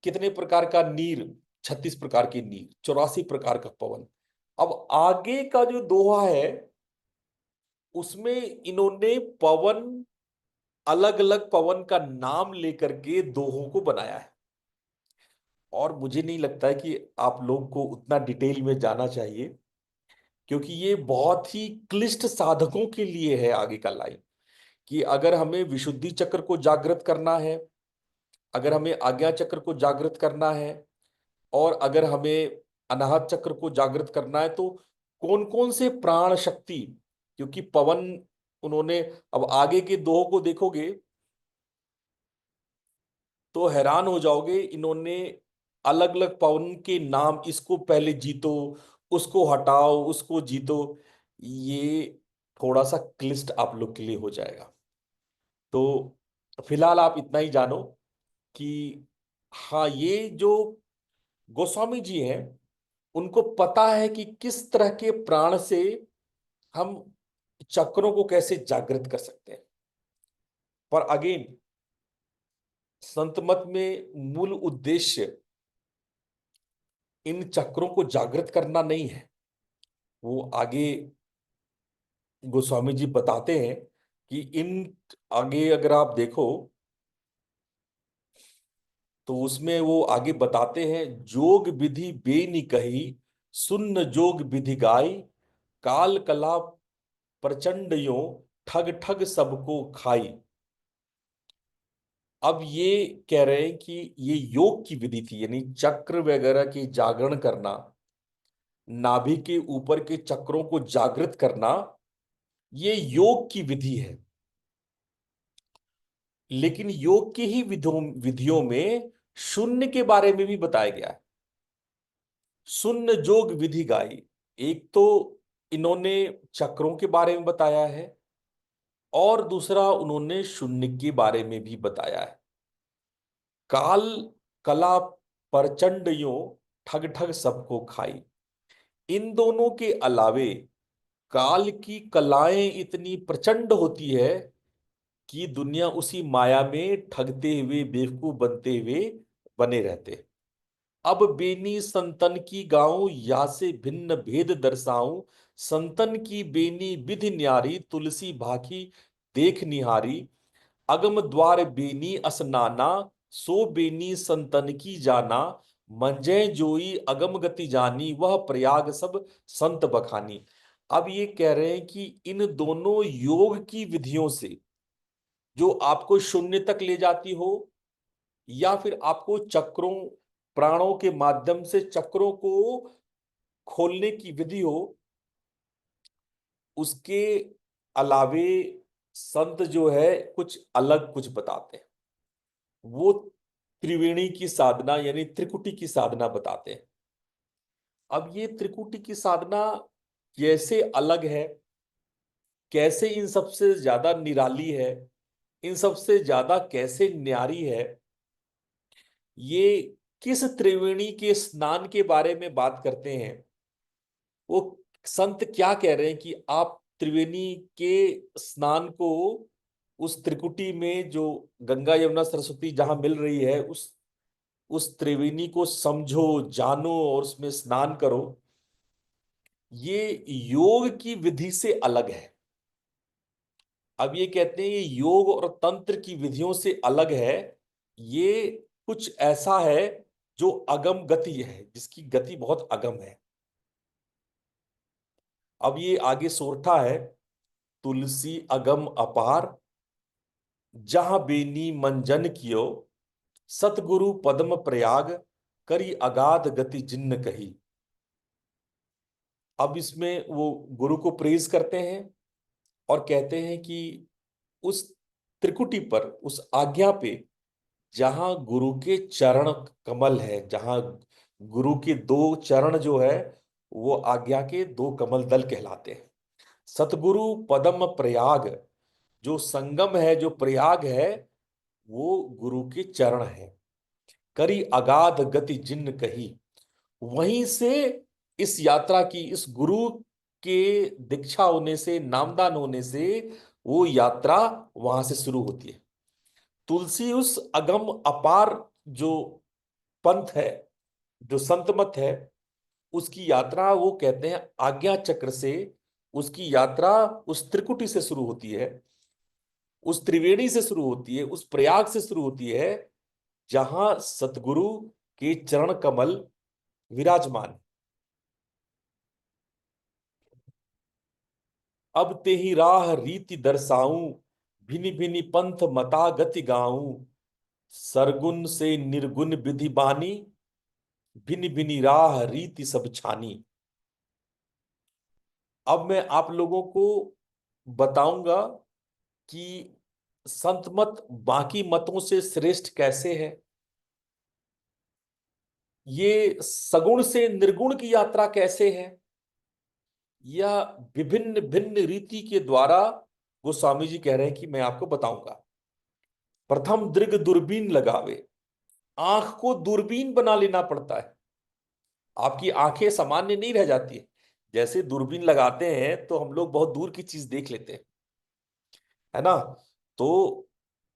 कितने प्रकार का नीर, 36 प्रकार की नीर, 84 प्रकार का पवन। अब आगे का जो दोहा है उसमें इन्होंने पवन, अलग अलग पवन का नाम लेकर के दोहों को बनाया है। और मुझे नहीं लगता है कि आप लोग को उतना डिटेल में जाना चाहिए, क्योंकि ये बहुत ही क्लिष्ट साधकों के लिए है आगे का लाइन। कि अगर हमें विशुद्धि चक्र को जागृत करना है, अगर हमें आज्ञा चक्र को जागृत करना है, और अगर हमें अनाहत चक्र को जागृत करना है, तो कौन कौन से प्राण शक्ति, क्योंकि पवन उन्होंने, अब आगे के दोहों को देखोगे तो हैरान हो जाओगे। इन्होंने अलग अलग पवन के नाम, इसको पहले जीतो, उसको हटाओ, उसको जीतो। ये थोड़ा सा क्लिष्ट आप लोग के लिए हो जाएगा। तो फिलहाल आप इतना ही जानो कि हाँ, ये जो गोस्वामी जी हैं, उनको पता है कि किस तरह के प्राण से हम चक्रों को कैसे जागृत कर सकते हैं। पर अगेन, संत मत में मूल उद्देश्य इन चक्रों को जागृत करना नहीं है। वो आगे गोस्वामी जी बताते हैं कि इन आगे अगर आप देखो तो उसमें वो आगे बताते हैं, जोग विधि बेनि कही, सुन्न जोग विधि गाई, काल कला प्रचंड यो, ठग ठग सबको खाई। अब ये कह रहे हैं कि ये योग की विधि थी, यानी चक्र वगैरह की जागरण करना, नाभि के ऊपर के चक्रों को जागृत करना, ये योग की विधि है। लेकिन योग की ही विधियों विधियों में शून्य के बारे में भी बताया गया है। शून्य जोग विधि गाई, एक तो इन्होंने चक्रों के बारे में बताया है, और दूसरा उन्होंने शून्य के बारे में भी बताया है। काल कला प्रचंड यो, ठग ठग सबको खाई। इन दोनों के अलावे काल की कलाएं इतनी प्रचंड होती है कि दुनिया उसी माया में ठगते हुए, बेवकूफ बनते हुए बने रहते। अब बेनी संतन की गाऊं, या से भिन्न भेद दर्शाऊं, संतन की बेनी विधि न्यारी, तुलसी भाखी देख निहारी। अगम द्वार बेनी असनाना, सो बेनी संतन की जाना, मंजय जोई अगम गति जानी, वह प्रयाग सब संत बखानी। अब ये कह रहे हैं कि इन दोनों योग की विधियों से, जो आपको शून्य तक ले जाती हो, या फिर आपको चक्रों, प्राणों के माध्यम से चक्रों को खोलने की विधि हो, उसके अलावे संत जो है कुछ अलग कुछ बताते हैं। वो त्रिवेणी की साधना, यानी त्रिकुटी की साधना बताते हैं। अब ये त्रिकुटी की साधना कैसे अलग है, कैसे इन सबसे ज्यादा निराली है, इन सबसे ज्यादा कैसे न्यारी है, ये किस त्रिवेणी के स्नान के बारे में बात करते हैं, वो संत क्या कह रहे हैं कि आप त्रिवेणी के स्नान को, उस त्रिकुटी में जो गंगा यमुना सरस्वती जहां मिल रही है, उस त्रिवेणी को समझो, जानो और उसमें स्नान करो, ये योग की विधि से अलग है। अब ये कहते हैं ये योग और तंत्र की विधियों से अलग है। ये कुछ ऐसा है जो अगम गति है, जिसकी गति बहुत अगम है। अब ये आगे सोरठा है, तुलसी अगम अपार, जहां बेनी मंजन कियो, सतगुरु पद्म प्रयाग, करी अगाध गति जिन्न कही। अब इसमें वो गुरु को प्रेज करते हैं और कहते हैं कि उस त्रिकुटी पर, उस आज्ञा पे, जहां गुरु के चरण कमल है, जहां गुरु के दो चरण जो है, वो आज्ञा के दो कमल दल कहलाते हैं। सतगुरु पद्म प्रयाग, जो संगम है, जो प्रयाग है, वो गुरु के चरण है। करी अगाध गति जिन्न कही, वहीं से इस यात्रा की, इस गुरु के दीक्षा होने से, नामदान होने से, वो यात्रा वहां से शुरू होती है। तुलसी उस अगम अपार जो पंथ है, जो संत मत है, उसकी यात्रा वो कहते हैं आज्ञा चक्र से, उसकी यात्रा उस त्रिकुटी से शुरू होती है, उस त्रिवेणी से शुरू होती है, उस प्रयाग से शुरू होती है, जहां सतगुरु के चरण कमल विराजमान। अब ते ही राह रीति दर्शाऊं, भिनी भिनी पंथ मता गति गाऊं, सरगुन से निर्गुण विधि बानी, भिनी भिनी राह रीति सब छानी। अब मैं आप लोगों को बताऊंगा कि संत मत बाकी मतों से श्रेष्ठ कैसे है। ये सगुण से निर्गुण की यात्रा कैसे है, या विभिन्न भिन्न रीति के द्वारा गोस्वामी जी कह रहे हैं कि मैं आपको बताऊंगा। प्रथम दृग दूरबीन लगावे। आंख को दूरबीन बना लेना पड़ता है। आपकी आंखें सामान्य नहीं रह जाती है। जैसे दूरबीन लगाते हैं तो हम लोग बहुत दूर की चीज देख लेते हैं, है ना। तो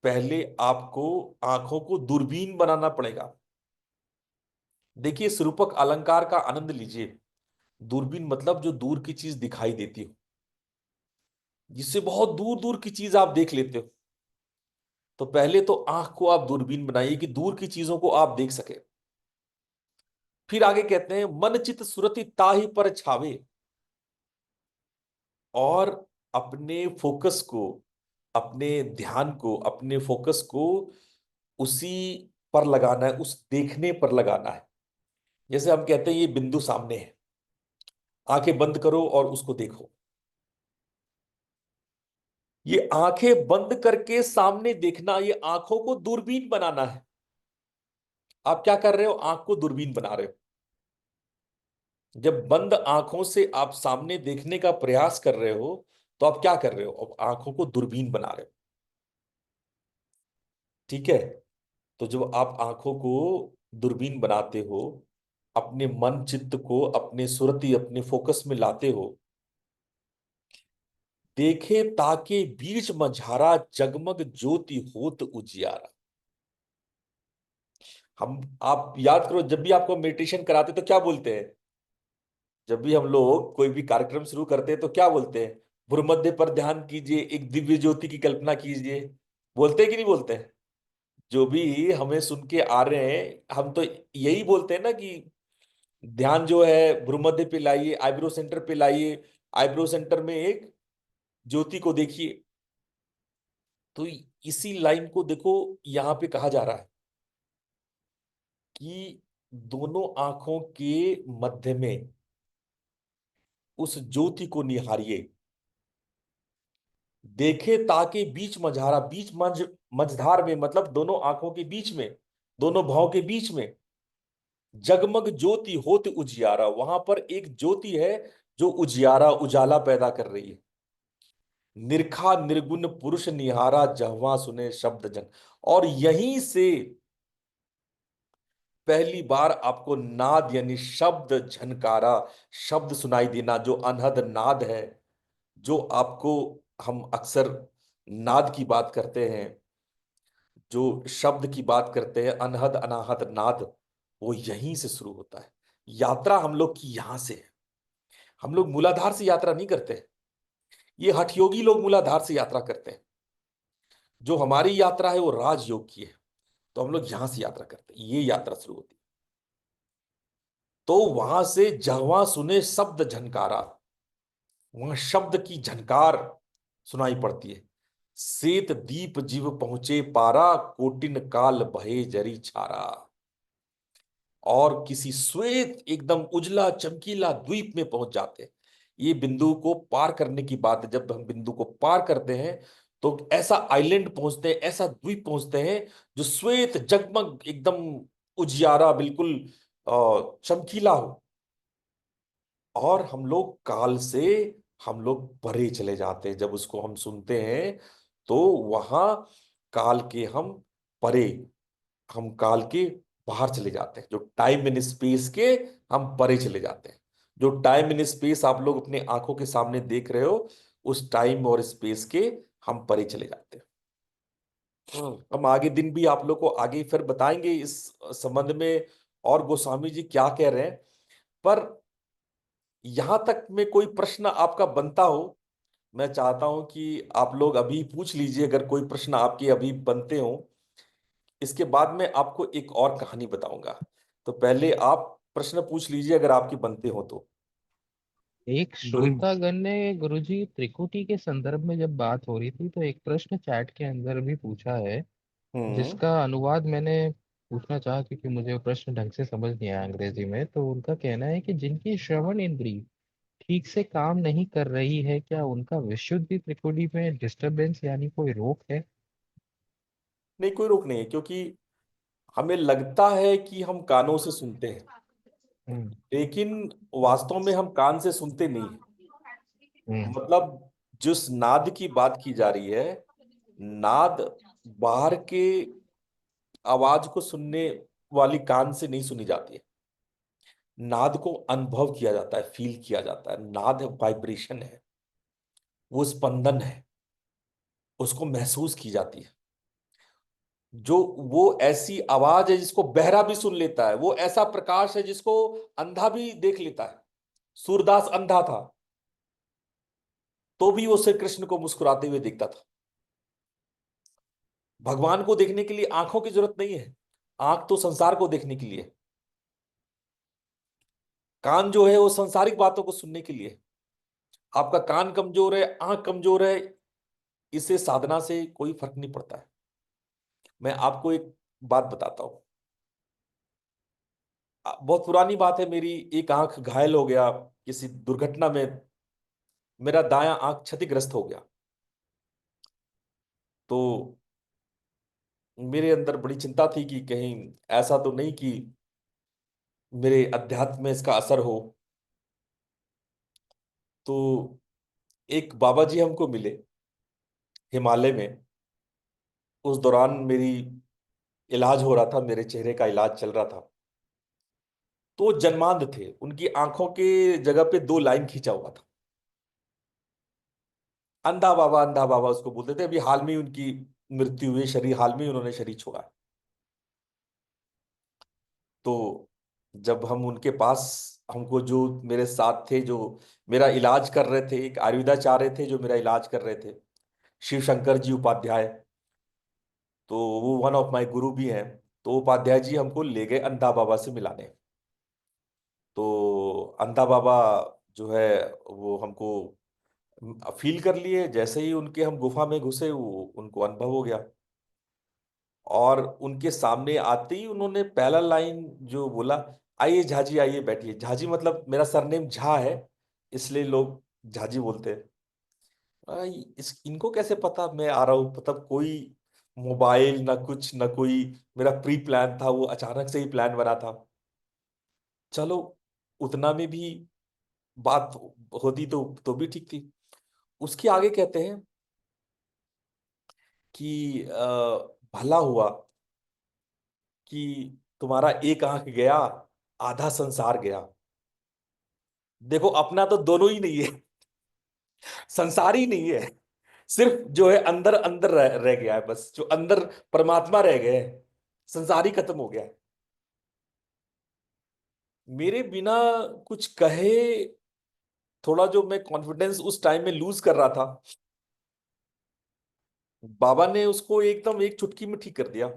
पहले आपको आंखों को दूरबीन बनाना पड़ेगा। देखिए, इस रूपक अलंकार का आनंद लीजिए। दूरबीन मतलब जो दूर की चीज दिखाई देती हो, जिससे बहुत दूर दूर की चीज आप देख लेते हो। तो पहले तो आंख को आप दूरबीन बनाइए कि दूर की चीजों को आप देख सके। फिर आगे कहते हैं मन चित सुरति ताहि पर छावे। और अपने फोकस को, अपने ध्यान को, अपने फोकस को उसी पर लगाना है, उस देखने पर लगाना है। जैसे हम कहते हैं ये बिंदु सामने है, आंखें बंद करो और उसको देखो। ये आंखें बंद करके सामने देखना, ये आंखों को दूरबीन बनाना है। आप क्या कर रहे हो? आंख को दूरबीन बना रहे हो। जब बंद आंखों से आप सामने देखने का प्रयास कर रहे हो तो आप क्या कर रहे हो? अब आंखों को दूरबीन बना रहे हो। ठीक है। तो जब आप आंखों को दूरबीन बनाते हो, अपने मन चित्त को, अपने सुरति, अपने फोकस में लाते हो। देखे ताके बीच मझारा, जगमग ज्योति होत उजियारा। हम, आप याद करो, जब भी आपको मेडिटेशन कराते तो क्या बोलते हैं? जब भी हम लोग कोई भी कार्यक्रम शुरू करते हैं तो क्या बोलते हैं? भ्रूमध्य पर ध्यान कीजिए, एक दिव्य ज्योति की कल्पना कीजिए। बोलते हैं कि नहीं बोलते हैं? जो भी हमें सुन के आ रहे हैं, हम तो यही बोलते हैं ना कि ध्यान जो है भ्रूमध्य पे लाइए, आईब्रो सेंटर पे लाइए, आईब्रो सेंटर में एक ज्योति को देखिए। तो इसी लाइन को देखो, यहां पे कहा जा रहा है कि दोनों आंखों के मध्य में उस ज्योति को निहारिए। देखे ताकि बीच मझारा, बीच मझधार में, मतलब दोनों आंखों के बीच में, दोनों भाव के बीच में जगमग ज्योति होत उजियारा। वहां पर एक ज्योति है जो उजियारा, उजाला पैदा कर रही है। निरखा निर्गुण पुरुष निहारा, जहवा सुने शब्द जन। और यहीं से पहली बार आपको नाद यानी शब्द झनकारा, शब्द सुनाई देना, जो अनहद नाद है, जो आपको, हम अक्सर नाद की बात करते हैं, जो शब्द की बात करते हैं, अनहद अनाहत नाद, वो यहीं से शुरू होता है। यात्रा हम लोग की यहां से है। हम लोग मूलाधार से यात्रा नहीं करते हैं। ये हठयोगी लोग मूलाधार से यात्रा करते हैं। जो हमारी यात्रा है वो राजयोग की है। तो हम लोग यहां से यात्रा करते हैं, ये यात्रा शुरू होती है। तो वहां से जहवा सुने शब्द झनकारा, वहां शब्द की झनकार सुनाई पड़ती है। सेत दीप जीव पहुंचे पारा, कोटिन काल बहे जरी छारा। और किसी श्वेत एकदम उजला चमकीला द्वीप में पहुंच जाते हैं। ये बिंदु को पार करने की बात है। जब हम बिंदु को पार करते हैं तो ऐसा आइलैंड पहुंचते हैं, ऐसा द्वीप पहुंचते हैं जो श्वेत जगमग एकदम उजियारा, बिल्कुल चमकीला हो। और हम लोग काल से, हम लोग परे चले जाते हैं। जब उसको हम सुनते हैं तो वहां काल के हम परे, हम काल के बाहर चले जाते हैं। जो टाइम एंड स्पेस के हम परे चले जाते हैं। जो टाइम एंड स्पेस आप लोग अपने आंखों के सामने देख रहे हो, उस टाइम और स्पेस के हम परे चले जाते हैं। हम आगे दिन भी आप लोग को आगे फिर बताएंगे इस संबंध में, और गोस्वामी जी क्या कह रहे हैं। पर यहां तक में कोई प्रश्न आपका बनता हो, मैं चाहता हूं कि आप लोग अभी पूछ लीजिए, अगर कोई प्रश्न आपके अभी बनते हो। इसके बाद में आपको एक और कहानी बताऊंगा। तो पहले आप प्रश्न पूछ लीजिए अगर आपके बनते हो तो। एक श्रोतागण ने गुरुजी त्रिकुटी के संदर्भ में जब बात हो रही थी तो एक प्रश्न चैट के अंदर भी पूछा है, हम्म। जिसका अनुवाद मैंने पूछना चाहा क्योंकि मुझे वो प्रश्न ढंग से समझ नहीं आया अंग्रेजी में। तो उनका कहना है कि जिनकी श्रवण इंद्री ठीक से काम नहीं कर रही है, क्या उनका विशुद्धि त्रिकुटी में डिस्टरबेंस यानी कोई रोक है? नहीं, कोई रोक नहीं है, क्योंकि हमें लगता है कि हम कानों से सुनते हैं, हम्म। लेकिन वास्तव में हम कान से सुनते नहीं हैं। हम्म। मतलब जिस नाद की बात की जा रही है, नाद बाहर के आवाज को सुनने वाली कान से नहीं सुनी जाती है। नाद को अनुभव किया जाता है, फील किया जाता है। नाद वाइब्रेशन है, वो स्पंदन है, उसको महसूस की जाती है। जो वो ऐसी आवाज है जिसको बहरा भी सुन लेता है, वो ऐसा प्रकाश है जिसको अंधा भी देख लेता है। सूरदास अंधा था तो भी वो श्री कृष्ण को मुस्कुराते हुए देखता था। भगवान को देखने के लिए आंखों की जरूरत नहीं है, आंख तो संसार को देखने के लिए। कान जो है वो सांसारिक बातों को सुनने के लिए। आपका कान कमजोर है, आंख कमजोर है, इससे साधना से कोई फर्क नहीं पड़ता है। मैं आपको एक बात बताता हूं। बहुत पुरानी बात है, मेरी एक आंख घायल हो गया किसी दुर्घटना में, मेरा दायां आंख क्षतिग्रस्त हो गया। तो मेरे अंदर बड़ी चिंता थी कि कहीं ऐसा तो नहीं कि मेरे अध्यात्म में इसका असर हो। तो एक बाबा जी हमको मिले हिमालय में। उस दौरान मेरी इलाज हो रहा था, मेरे चेहरे का इलाज चल रहा था। तो जन्मांध थे, उनकी आंखों के जगह पे दो लाइन खींचा हुआ था। अंधा बाबा, अंधा बाबा उसको बोलते थे। अभी हाल में ही उनकी मृत्यु हुई, शरीर हाल में ही उन्होंने शरीर छोड़ा। तो जब हम उनके पास, हमको जो मेरे साथ थे, जो मेरा इलाज कर रहे थे, एक आयुर्वेदाचार्य थे जो मेरा इलाज कर रहे थे, शिव शंकर जी उपाध्याय, तो वो वन ऑफ माय गुरु भी हैं। तो उपाध्याय जी हमको ले गए अंधा बाबा से मिलाने। तो अंधा बाबा जो है वो हमको फील कर लिए। जैसे ही उनके हम गुफा में घुसे, वो उनको अनुभव हो गया। और उनके सामने आते ही उन्होंने पहला लाइन जो बोला, आइए झाजी आइए बैठिए। झाजी मतलब मेरा सरनेम झा है, इसलिए लोग झाजी बोलते हैं। इस इनको कैसे पता मैं आ रहा हूँ? मतलब कोई मोबाइल ना कुछ ना कोई मेरा प्री प्लान था, वो अचानक से ही प्लान बना था। चलो, उतना में भी बात होती तो भी ठीक थी। उसके आगे कहते हैं कि भला हुआ कि तुम्हारा एक आंख गया, आधा संसार गया। देखो, अपना तो दोनों ही नहीं है, संसार ही नहीं है। सिर्फ जो है अंदर अंदर रह गया है, बस जो अंदर परमात्मा रह गए हैं, संसार ही खत्म हो गया है। मेरे बिना कुछ कहे, थोड़ा जो मैं कॉन्फिडेंस उस टाइम में लूज कर रहा था, बाबा ने उसको एकदम एक चुटकी में ठीक कर दिया।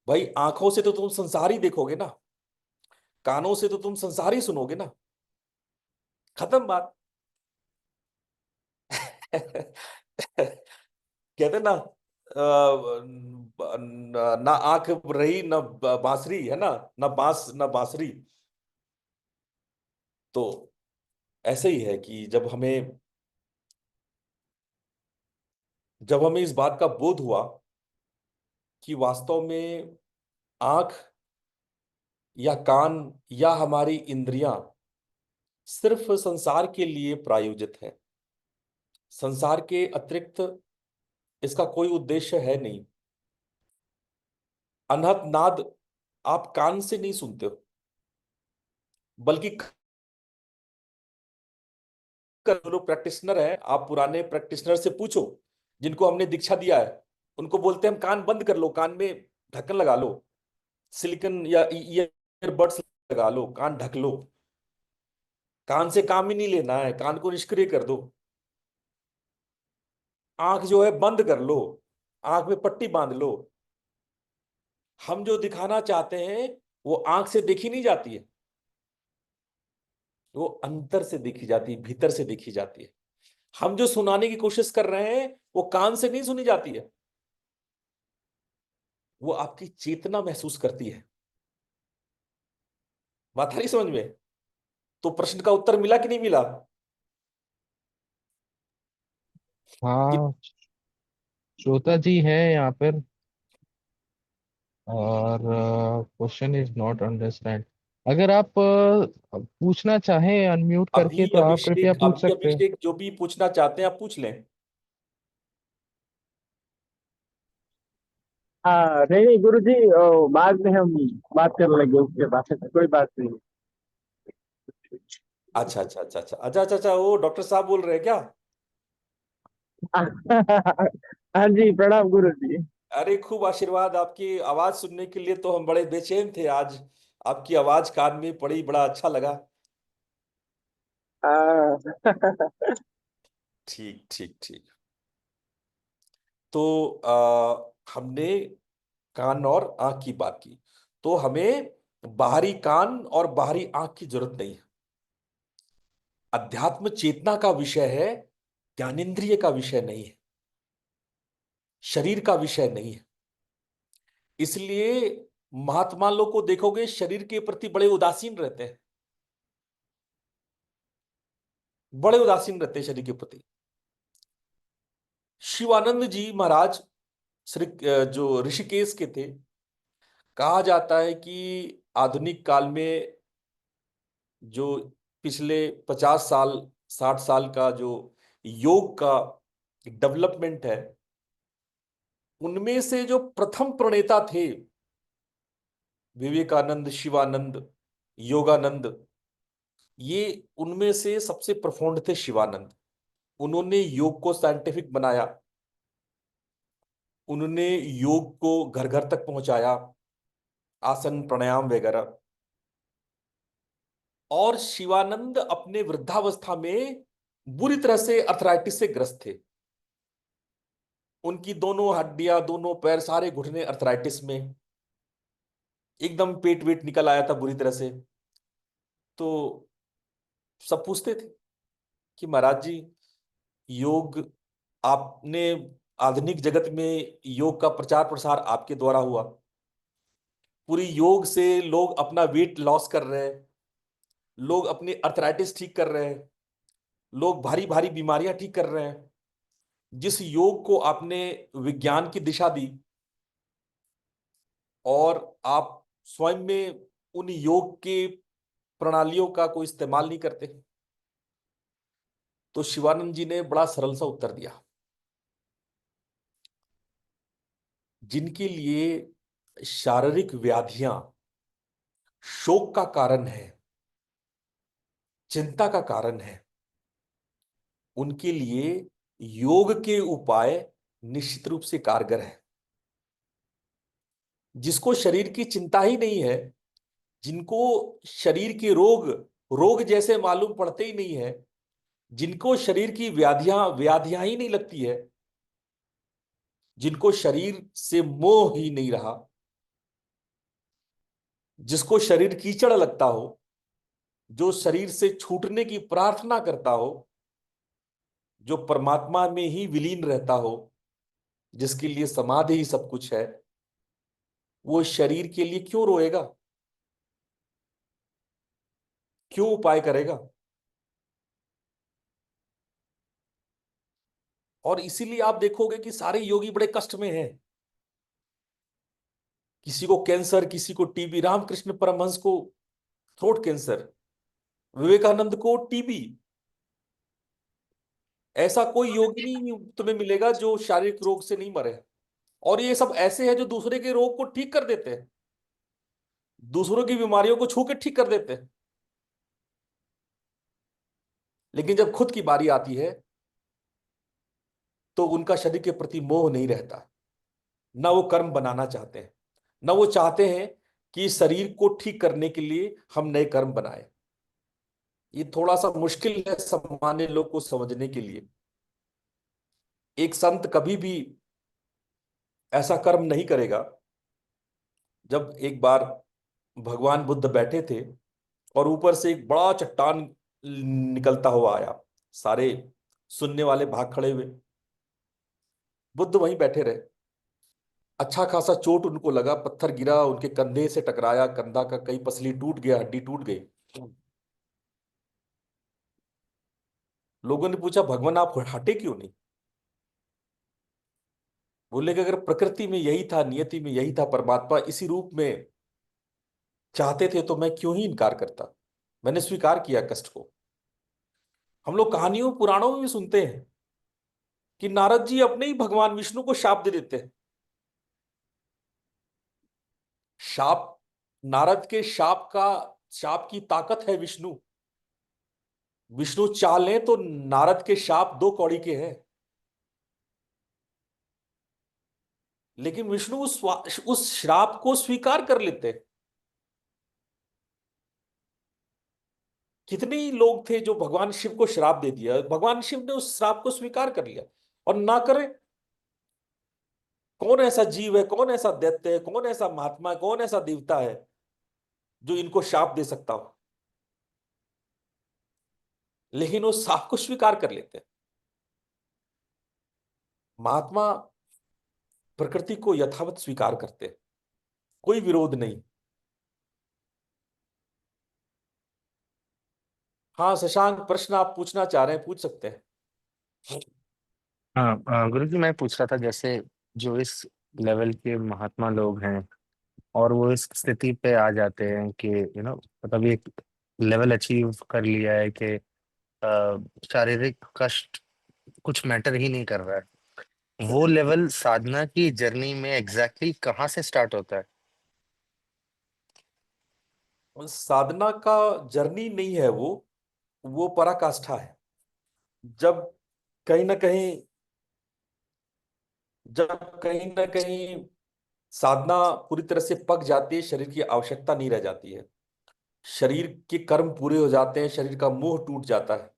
भाई, आंखों से तो तुम संसार ही देखोगे ना, कानों से तो तुम संसार ही सुनोगे ना, खत्म बात। कहते ना, ना आंख रही ना बांसुरी, है ना, ना बांस ना बांसुरी। तो ऐसे ही है कि जब हमें इस बात का बोध हुआ कि वास्तव में आंख या कान या हमारी इंद्रियां सिर्फ संसार के लिए प्रायोजित है, संसार के अतिरिक्त इसका कोई उद्देश्य है नहीं। अनहद नाद आप कान से नहीं सुनते हो, बल्कि जो प्रैक्टिशनर है, आप पुराने प्रैक्टिशनर से पूछो जिनको हमने दीक्षा दिया है, उनको बोलते हैं हम कान बंद कर लो, कान में ढक्कन लगा लो, सिलिकन या ईयरबड्स लगा लो, कान ढक लो। कान से काम ही नहीं लेना है, कान को निष्क्रिय कर दो। आंख जो है बंद कर लो, आंख में पट्टी बांध लो। हम जो दिखाना चाहते हैं वो आंख से देखी नहीं जाती है, वो अंतर से देखी जाती है, भीतर से देखी जाती है। हम जो सुनाने की कोशिश कर रहे हैं वो कान से नहीं सुनी जाती है, वो आपकी चेतना महसूस करती है। बात आ रही समझ में? तो प्रश्न का उत्तर मिला कि नहीं मिला? कि हाँ, श्रोता जी है यहाँ पर, और क्वेश्चन इज नॉट अंडरस्टैंड। अगर आप पूछना चाहें अनम्यूट करके, तो आप कृपया पूछ अभी सकते हैं। अभिषेक जो भी पूछना चाहते हैं आप पूछ लें। हाँ नहीं नहीं गुरु जी, बाद में हम बात कर लेंगे उसके बाद, कोई बात नहीं। अच्छा अच्छा अच्छा अच्छा अच्छा अच्छा अच्छा, वो डॉक्टर साहब बोल रहे हैं क्या? हाँ जी, प्रणाम गुरु जी। अरे खूब आशीर्वाद, आपकी आवाज सुनने के लिए तो हम बड़े बेचैन थे आज। आपकी आवाज कान में पड़ी, बड़ा अच्छा लगा। हाँ। ठीक ठीक ठीक। तो हमने कान और आंख की बात की, तो हमें बाहरी कान और बाहरी आंख की जरूरत नहीं है। अध्यात्म चेतना का विषय है, ज्ञानेंद्रिय का विषय नहीं है, शरीर का विषय नहीं है। इसलिए महात्मा लोग को देखोगे शरीर के प्रति बड़े उदासीन रहते हैं, बड़े उदासीन रहते हैं शरीर के प्रति। शिवानंद जी महाराज श्री जो ऋषिकेश के थे, कहा जाता है कि आधुनिक काल में जो पिछले 50 साल 60 साल का जो योग का डेवलपमेंट है, उनमें से जो प्रथम प्रणेता थे विवेकानंद, शिवानंद, योगानंद, ये उनमें से सबसे प्रफोल्ड थे शिवानंद। उन्होंने योग को साइंटिफिक बनाया, उन्होंने योग को घर घर तक पहुंचाया, आसन प्राणायाम वगैरह। और शिवानंद अपने वृद्धावस्था में बुरी तरह से अर्थराइटिस से ग्रस्त थे। उनकी दोनों हड्डियां, दोनों पैर, सारे घुटने अर्थराइटिस में, एकदम पेट वेट निकल आया था बुरी तरह से। तो सब पूछते थे कि महाराज जी, योग आपने, आधुनिक जगत में योग का प्रचार प्रसार आपके द्वारा हुआ, पूरी योग से लोग अपना वेट लॉस कर रहे हैं, लोग अपनी अर्थराइटिस ठीक कर रहे हैं, लोग भारी भारी बीमारियां ठीक कर रहे हैं। जिस योग को आपने विज्ञान की दिशा दी और आप स्वयं में उन योग के प्रणालियों का कोई इस्तेमाल नहीं करते। तो शिवानंद जी ने बड़ा सरल सा उत्तर दिया, जिनके लिए शारीरिक व्याधियां शोक का कारण है, चिंता का कारण है, उनके लिए योग के उपाय निश्चित रूप से कारगर है। जिसको शरीर की चिंता ही नहीं है, जिनको शरीर के रोग रोग जैसे मालूम पड़ते ही नहीं है, जिनको शरीर की व्याधियां व्याधियां ही नहीं लगती है, जिनको शरीर से मोह ही नहीं रहा, जिसको शरीर कीचड़ लगता हो, जो शरीर से छूटने की प्रार्थना करता हो, जो परमात्मा में ही विलीन रहता हो, जिसके लिए समाधि ही सब कुछ है, वो शरीर के लिए क्यों रोएगा, क्यों उपाय करेगा? और इसीलिए आप देखोगे कि सारे योगी बड़े कष्ट में हैं। किसी को कैंसर, किसी को टीबी, रामकृष्ण परमहंस को थ्रोट कैंसर, विवेकानंद को टीबी। ऐसा कोई योगी नहीं तुम्हें मिलेगा जो शारीरिक रोग से नहीं मरे। और ये सब ऐसे हैं जो दूसरे के रोग को ठीक कर देते हैं, दूसरों की बीमारियों को छू के ठीक कर देते हैं। लेकिन जब खुद की बारी आती है तो उनका शरीर के प्रति मोह नहीं रहता, ना वो कर्म बनाना चाहते हैं, ना वो चाहते हैं कि शरीर को ठीक करने के लिए हम नए कर्म बनाए। ये थोड़ा सा मुश्किल है सामान्य लोग को समझने के लिए। एक संत कभी भी ऐसा कर्म नहीं करेगा। जब एक बार भगवान बुद्ध बैठे थे और ऊपर से एक बड़ा चट्टान निकलता हुआ आया, सारे सुनने वाले भाग खड़े हुए, बुद्ध वहीं बैठे रहे। अच्छा खासा चोट उनको लगा, पत्थर गिरा, उनके कंधे से टकराया, कंधा का कई पसली टूट गया, हड्डी टूट गई। लोगों ने पूछा, भगवान आप हटे क्यों नहीं? बोले कि अगर प्रकृति में यही था, नियति में यही था, परमात्मा इसी रूप में चाहते थे तो मैं क्यों ही इनकार करता। मैंने स्वीकार किया कष्ट को। हम लोग कहानियों पुराणों में भी सुनते हैं कि नारद जी अपने ही भगवान विष्णु को शाप दे देते हैं शाप, नारद के शाप की ताकत है विष्णु। विष्णु चाहे तो नारद के शाप 2 कौड़ी के हैं, लेकिन विष्णु उस श्राप को स्वीकार कर लेते हैं। कितने ही लोग थे जो भगवान शिव को श्राप दे दिया, भगवान शिव ने उस श्राप को स्वीकार कर लिया। और ना करे, कौन ऐसा जीव है, कौन ऐसा दैत्य है, कौन ऐसा महात्मा है, कौन ऐसा देवता है जो इनको शाप दे सकता हो? लेकिन वो शाप को स्वीकार कर लेते हैं। महात्मा प्रकृति को यथावत स्वीकार करते हैं, कोई विरोध नहीं। हाँ शशांक, प्रश्न आप पूछना चाह रहे हैं, पूछ सकते हैं। हाँ गुरु जी, मैं पूछ रहा था जैसे जो इस लेवल के महात्मा लोग हैं और वो इस स्थिति पे आ जाते हैं कि मतलब एक लेवल अचीव कर लिया है कि शारीरिक कष्ट कुछ मैटर ही नहीं कर रहा है, वो लेवल साधना की जर्नी में एग्जैक्टली कहाँ से स्टार्ट होता है? साधना का जर्नी नहीं है वो पराकाष्ठा है। जब कहीं ना कहीं जब कहीं ना कहीं साधना पूरी तरह से पक जाती है, शरीर की आवश्यकता नहीं रह जाती है, शरीर के कर्म पूरे हो जाते हैं, शरीर का मोह टूट जाता है।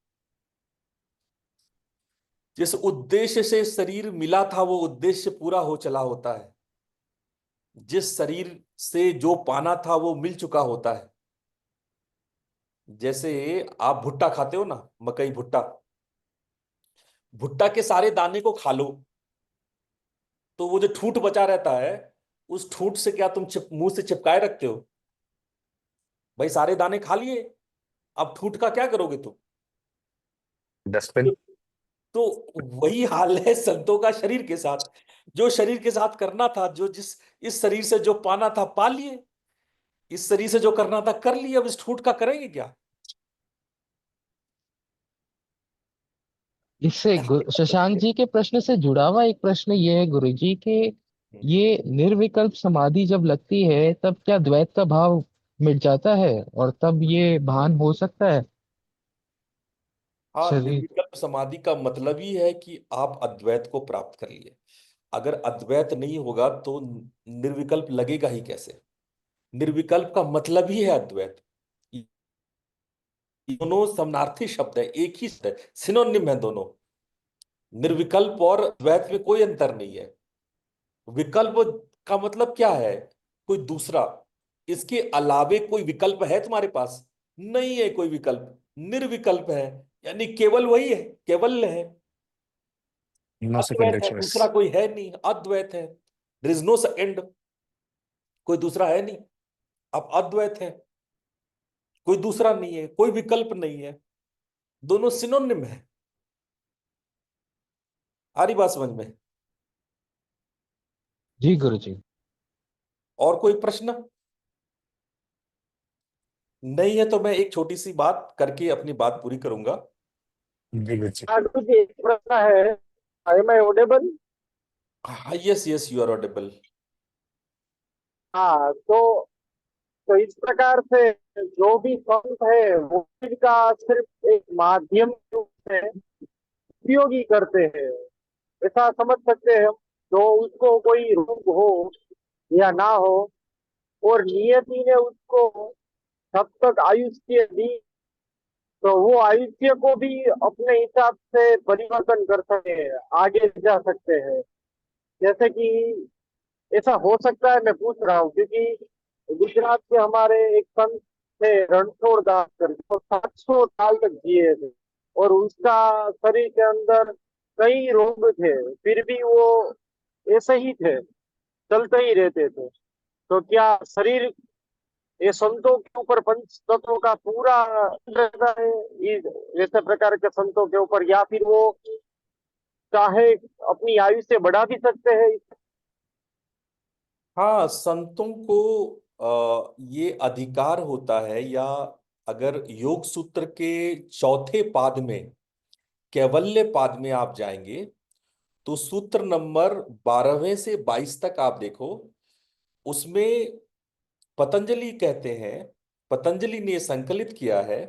जिस उद्देश्य से शरीर मिला था वो उद्देश्य पूरा हो चला होता है, जिस शरीर से जो पाना था वो मिल चुका होता है। जैसे आप भुट्टा खाते हो ना, मकई भुट्टा, भुट्टा के सारे दाने को खा लो तो वो जो ठूंठ बचा रहता है, उस ठूंठ से क्या तुम मुंह से चिपकाए रखते हो? भाई सारे दाने खा लिए, अब ठूंठ का क्या करोगे तुम? डस्टबिन। तो वही हाल है संतों का शरीर के साथ। जो शरीर के साथ करना था, जो जिस इस शरीर से जो पाना था पा लिए, इस शरीर से जो करना था कर लिए, अब इस ठूंठ का करेंगे क्या? इससे शशांक जी के प्रश्न से जुड़ा हुआ एक प्रश्न ये है गुरु जी के, ये निर्विकल्प समाधि जब लगती है तब क्या द्वैत का भाव मिट जाता है और तब ये भान हो सकता है हाँ, शरीर? निर्विकल्प समाधि का मतलब ही है कि आप अद्वैत को प्राप्त कर लिए। अगर अद्वैत नहीं होगा तो निर्विकल्प लगेगा ही कैसे? निर्विकल्प का मतलब ही है अद्वैत। दोनों समानार्थी शब्द है, एक ही शब्द है, सिनोनिम है दोनों। निर्विकल्प और द्वैत में कोई अंतर नहीं है। विकल्प का मतलब क्या है? कोई दूसरा, इसके अलावे कोई विकल्प है तुम्हारे पास? नहीं है कोई विकल्प, निर्विकल्प है, यानी केवल वही है, केवल है। नो अद्वैत सेकेंडरी है, चॉइस। दूसरा कोई है नहीं, अद्वैत है। देयर इज नो सेकंड, कोई दूसरा है नहीं, अब अद्वैत है, कोई दूसरा नहीं है, कोई विकल्प नहीं है, दोनों सिनोनिम है। आ रही बात समझ में? जी गुरु जी। और कोई प्रश्न नहीं है तो मैं एक छोटी सी बात करके अपनी बात पूरी करूंगा। जी गुरु जी। हाँ गुरु जी, एक प्रश्न है। Am I audible? हाँ, yes yes, you are audible. हाँ, तो इस प्रकार से जो भी संत है वो का सिर्फ एक माध्यम के रूप में उपयोगी करते हैं, ऐसा समझ सकते हैं हम। जो उसको कोई रोग हो या ना हो, और नियति ने उसको तब तक आयुष्य दी, तो वो आयुष्य को भी अपने हिसाब से परिवर्तन कर सकते हैं, आगे जा सकते हैं। जैसे कि ऐसा हो सकता है, मैं पूछ रहा हूँ क्योंकि गुजरात के हमारे एक संत थे रणछोड़ दास करके, वो 700 साल तक जिए थे, और उसका शरीर के अंदर कई रोग थे, फिर भी वो ऐसे ही थे, चलते ही रहते थे। तो क्या शरीर ये संतों के ऊपर पंच तत्वों का पूरा रहता है ऐसे प्रकार के संतों के ऊपर, या फिर वो चाहे अपनी आयु से बढ़ा भी सकते हैं? हाँ, संतों को ये अधिकार होता है, या अगर योग सूत्र के चौथे पाद में, कैवल्य पाद में आप जाएंगे तो सूत्र नंबर 12वें से 22 तक आप देखो, उसमें पतंजलि कहते हैं, पतंजलि ने संकलित किया है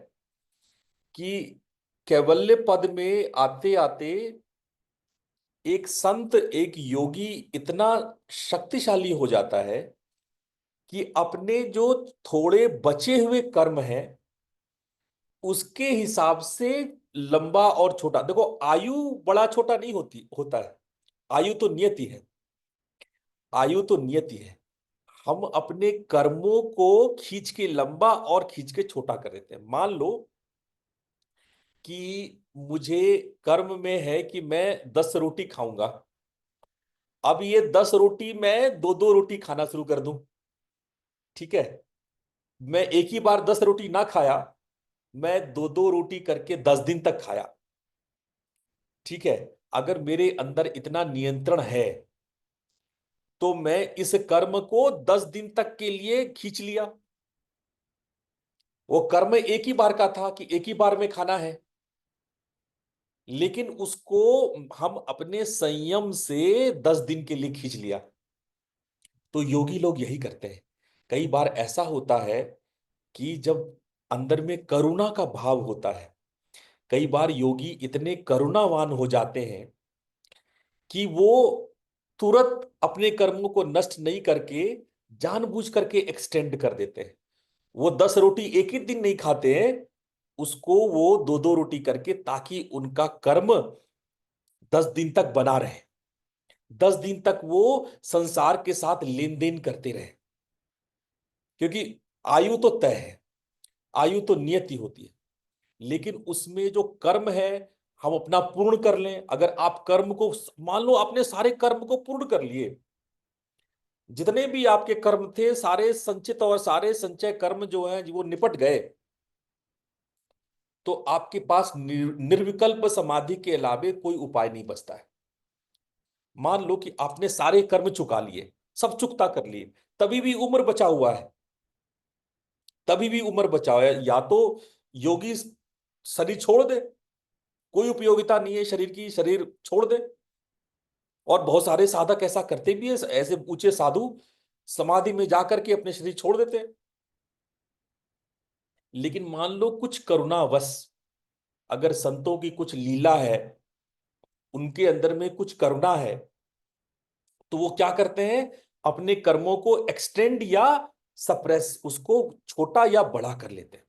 कि कैवल्य पद में आते आते एक संत, एक योगी इतना शक्तिशाली हो जाता है कि अपने जो थोड़े बचे हुए कर्म हैं उसके हिसाब से लंबा और छोटा, देखो आयु बड़ा छोटा नहीं होता है, आयु तो नियति है, आयु तो नियति है। हम अपने कर्मों को खींच के लंबा और खींच के छोटा कर देते हैं। मान लो कि मुझे कर्म में है कि मैं 10 रोटी खाऊंगा, अब ये 10 रोटी मैं दो दो रोटी खाना शुरू कर दूं, ठीक है। मैं एक ही बार 10 रोटी ना खाया, मैं दो दो रोटी करके 10 दिन तक खाया, ठीक है। अगर मेरे अंदर इतना नियंत्रण है तो मैं इस कर्म को 10 दिन तक के लिए खींच लिया। वो कर्म एक ही बार का था कि एक ही बार में खाना है, लेकिन उसको हम अपने संयम से 10 दिन के लिए खींच लिया। तो योगी लोग यही करते हैं। कई बार ऐसा होता है कि जब अंदर में करुणा का भाव होता है, कई बार योगी इतने करुणावान हो जाते हैं कि वो तुरंत अपने कर्मों को नष्ट नहीं करके जानबूझ करके एक्सटेंड कर देते हैं। वो 10 रोटी एक ही दिन नहीं खाते हैं, उसको वो दो दो रोटी करके, ताकि उनका कर्म 10 दिन तक बना रहे, 10 दिन तक वो संसार के साथ लेन देन करते रहे। क्योंकि आयु तो तय है, आयु तो नियति होती है, लेकिन उसमें जो कर्म है हम अपना पूर्ण कर लें। अगर आप कर्म को, मान लो आपने सारे कर्म को पूर्ण कर लिए, जितने भी आपके कर्म थे सारे संचित और सारे संचय कर्म जो है वो निपट गए, तो आपके पास निर्विकल्प समाधि के अलावे कोई उपाय नहीं बचता है। मान लो कि आपने सारे कर्म चुका लिए, सब चुकता कर लिए, तभी भी उम्र बचा हुआ है, तभी भी उम्र बचा हुआ है। या तो योगी शरीर छोड़ दे, कोई उपयोगिता नहीं है शरीर की, शरीर छोड़ दे। और बहुत सारे साधक ऐसा करते भी है, ऐसे ऊंचे साधु समाधि में जाकर के अपने शरीर छोड़ देते हैं। लेकिन मान लो कुछ करुणावश, अगर संतों की कुछ लीला है, उनके अंदर में कुछ करुणा है, तो वो क्या करते हैं, अपने कर्मों को एक्सटेंड या सप्रेस, उसको छोटा या बड़ा कर लेते हैं।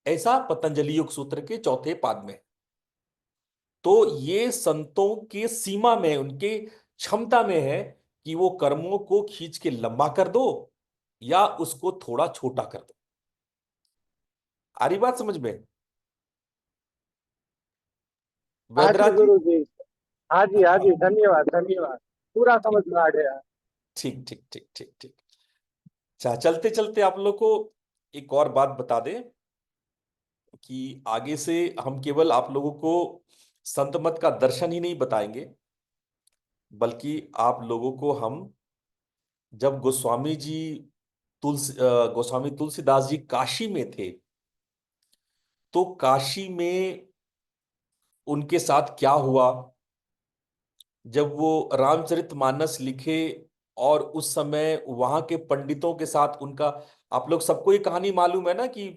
ऐसा पतंजलि योग सूत्र के चौथे पाद में। तो ये संतों की सीमा में, उनके क्षमता में है कि वो कर्मों को खींच के लंबा कर दो या उसको थोड़ा छोटा कर दो। आ रही बात समझ में हाँ जी वैदराज जी? गुरु जी। हाँ जी, धन्यवाद धन्यवाद, पूरा समझ में आ गया। ठीक ठीक ठीक ठीक ठीक। अच्छा, चलते चलते आप लोग को एक और बात बता दें कि आगे से हम केवल आप लोगों को संत मत का दर्शन ही नहीं बताएंगे, बल्कि आप लोगों को हम, जब गोस्वामी तुलसीदास जी काशी में थे, तो काशी में उनके साथ क्या हुआ, जब वो रामचरितमानस लिखे और उस समय वहां के पंडितों के साथ उनका, आप लोग सबको ये कहानी मालूम है ना कि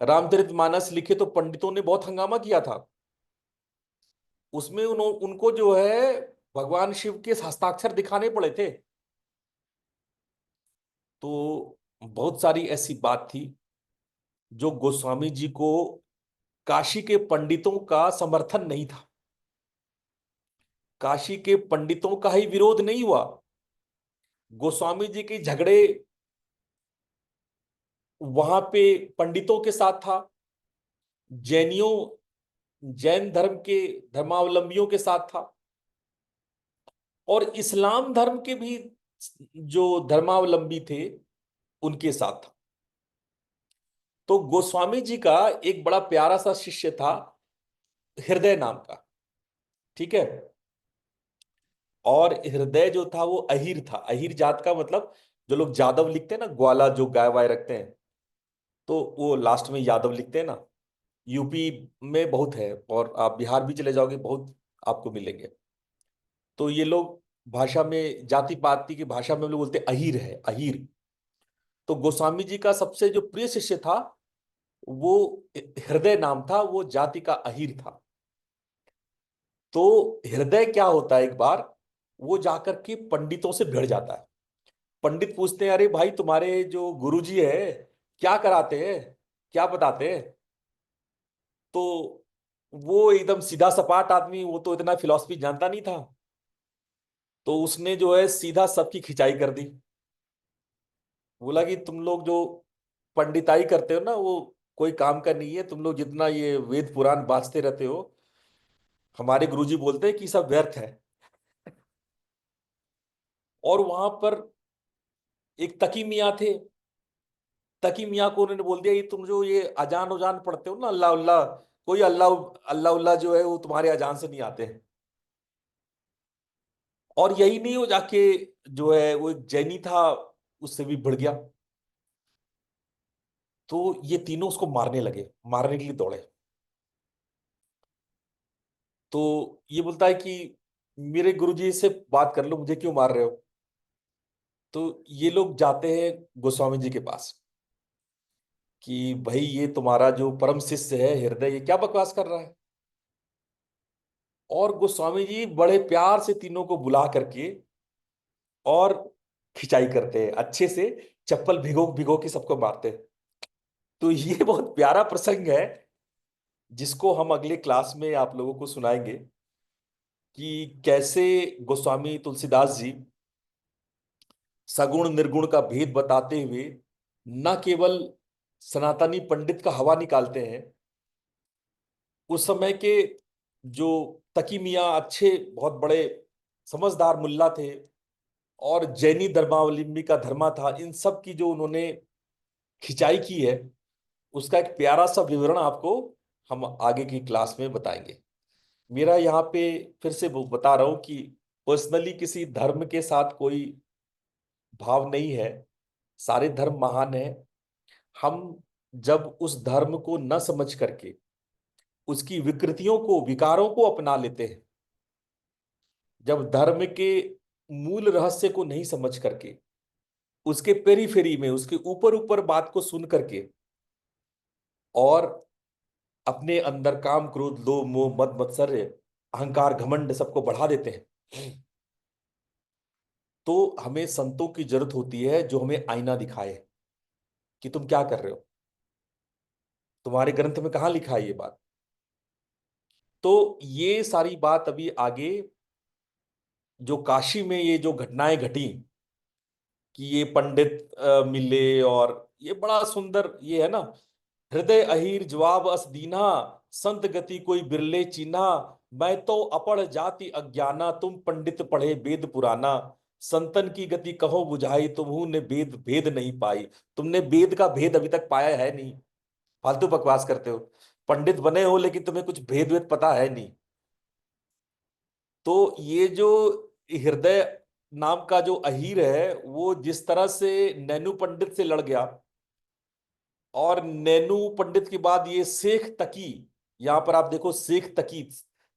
रामचरितमानस लिखे तो पंडितों ने बहुत हंगामा किया था। उसमें उनको जो है भगवान शिव के हस्ताक्षर दिखाने पड़े थे। तो बहुत सारी ऐसी बात थी जो गोस्वामी जी को काशी के पंडितों का समर्थन नहीं था, काशी के पंडितों का ही विरोध नहीं हुआ, गोस्वामी जी के झगड़े वहां पे पंडितों के साथ था, जैनियों, जैन धर्म के धर्मावलंबियों के साथ था, और इस्लाम धर्म के भी जो धर्मावलंबी थे उनके साथ था। तो गोस्वामी जी का एक बड़ा प्यारा सा शिष्य था, हृदय नाम का, ठीक है। और हृदय जो था वो अहीर था, अहीर जात का मतलब, जो लोग यादव लिखते हैं ना, ग्वाला जो गाय वाय रखते हैं, तो वो लास्ट में यादव लिखते हैं ना। यूपी में बहुत है, और आप बिहार भी चले जाओगे बहुत आपको मिलेंगे। तो ये लोग भाषा में, जाति पाति की भाषा में हम लोग बोलते हैं अहीर है, अहीर। तो गोस्वामी जी का सबसे जो प्रिय शिष्य था वो हृदय नाम था, वो जाति का अहीर था। तो हृदय क्या होता है, एक बार वो जाकर के पंडितों से भिड़ जाता है। पंडित पूछते हैं, अरे भाई तुम्हारे जो गुरुजी है क्या कराते हैं, क्या बताते हैं? तो वो एकदम सीधा सपाट आदमी, वो तो इतना फिलॉसफी जानता नहीं था, तो उसने जो है सीधा सबकी खिंचाई कर दी। बोला कि तुम लोग जो पंडिताई करते हो ना, वो कोई काम का नहीं है, तुम लोग जितना ये वेद पुराण बाँचते रहते हो, हमारे गुरुजी बोलते हैं कि सब व्यर्थ है। और वहां पर एक तकी मियाँ थे। तकी मियाँ को उन्होंने बोल दिया, ये तुम जो ये अजान उजान पढ़ते हो ना, अल्लाह उल्लाह, कोई अल्लाह अल्लाह उल्लाह जो है वो तुम्हारे अजान से नहीं आते हैं। और यही नहीं, वो जाके जो है वो एक जैनी था, उससे भी भिड़ गया। तो ये तीनों उसको मारने लगे, मारने के लिए दौड़े। तो ये बोलता है कि मेरे गुरुजी से बात कर लो, मुझे क्यों मार रहे हो? तो ये लोग जाते हैं गोस्वामी जी के पास कि भाई ये तुम्हारा जो परम शिष्य है हृदय, ये क्या बकवास कर रहा है। और गोस्वामी जी बड़े प्यार से तीनों को बुला करके और खिंचाई करते हैं अच्छे से, चप्पल भिगो भिगो के सबको मारते हैं। तो ये बहुत प्यारा प्रसंग है, जिसको हम अगले क्लास में आप लोगों को सुनाएंगे कि कैसे गोस्वामी तुलसीदास जी सगुण निर्गुण का भेद बताते हुए न केवल सनातनी पंडित का हवा निकालते हैं, उस समय के जो तकी मियाँ अच्छे बहुत बड़े समझदार मुल्ला थे, और जैनी धर्मावलंबी का धर्मा था, इन सब की जो उन्होंने खिंचाई की है, उसका एक प्यारा सा विवरण आपको हम आगे की क्लास में बताएंगे। मेरा यहाँ पे फिर से वो बता रहा हूं कि पर्सनली किसी धर्म के साथ कोई भाव नहीं है, सारे धर्म महान है। हम जब उस धर्म को न समझ करके उसकी विकृतियों को, विकारों को अपना लेते हैं, जब धर्म के मूल रहस्य को नहीं समझ करके उसके पेरीफेरी में, उसके ऊपर ऊपर बात को सुन करके और अपने अंदर काम क्रोध लोभ मोह मद मत्सर्य अहंकार घमंड सबको बढ़ा देते हैं, तो हमें संतों की जरूरत होती है जो हमें आईना दिखाए कि तुम क्या कर रहे हो, तुम्हारे ग्रंथ में कहाँ लिखा है ये बात। तो ये सारी बात अभी आगे जो काशी में ये जो घटनाएं घटी कि ये पंडित मिले, और ये बड़ा सुंदर ये है ना, हृदय अहीर जवाब अस दीना, संत गति कोई बिरले चीन्हा, मैं तो अपढ़ जाति अज्ञाना, तुम पंडित पढ़े वेद पुराना, संतन की गति कहो बुझाई, तुम्हू ने वेद भेद नहीं पाई। तुमने वेद का भेद अभी तक पाया है नहीं, फालतू बकवास करते हो, पंडित बने हो लेकिन तुम्हें कुछ भेद वेद पता है नहीं। तो ये जो हृदय नाम का जो अहीर है, वो जिस तरह से नैनू पंडित से लड़ गया, और नैनू पंडित के बाद ये शेख तकी, यहां पर आप देखो शेख तकी,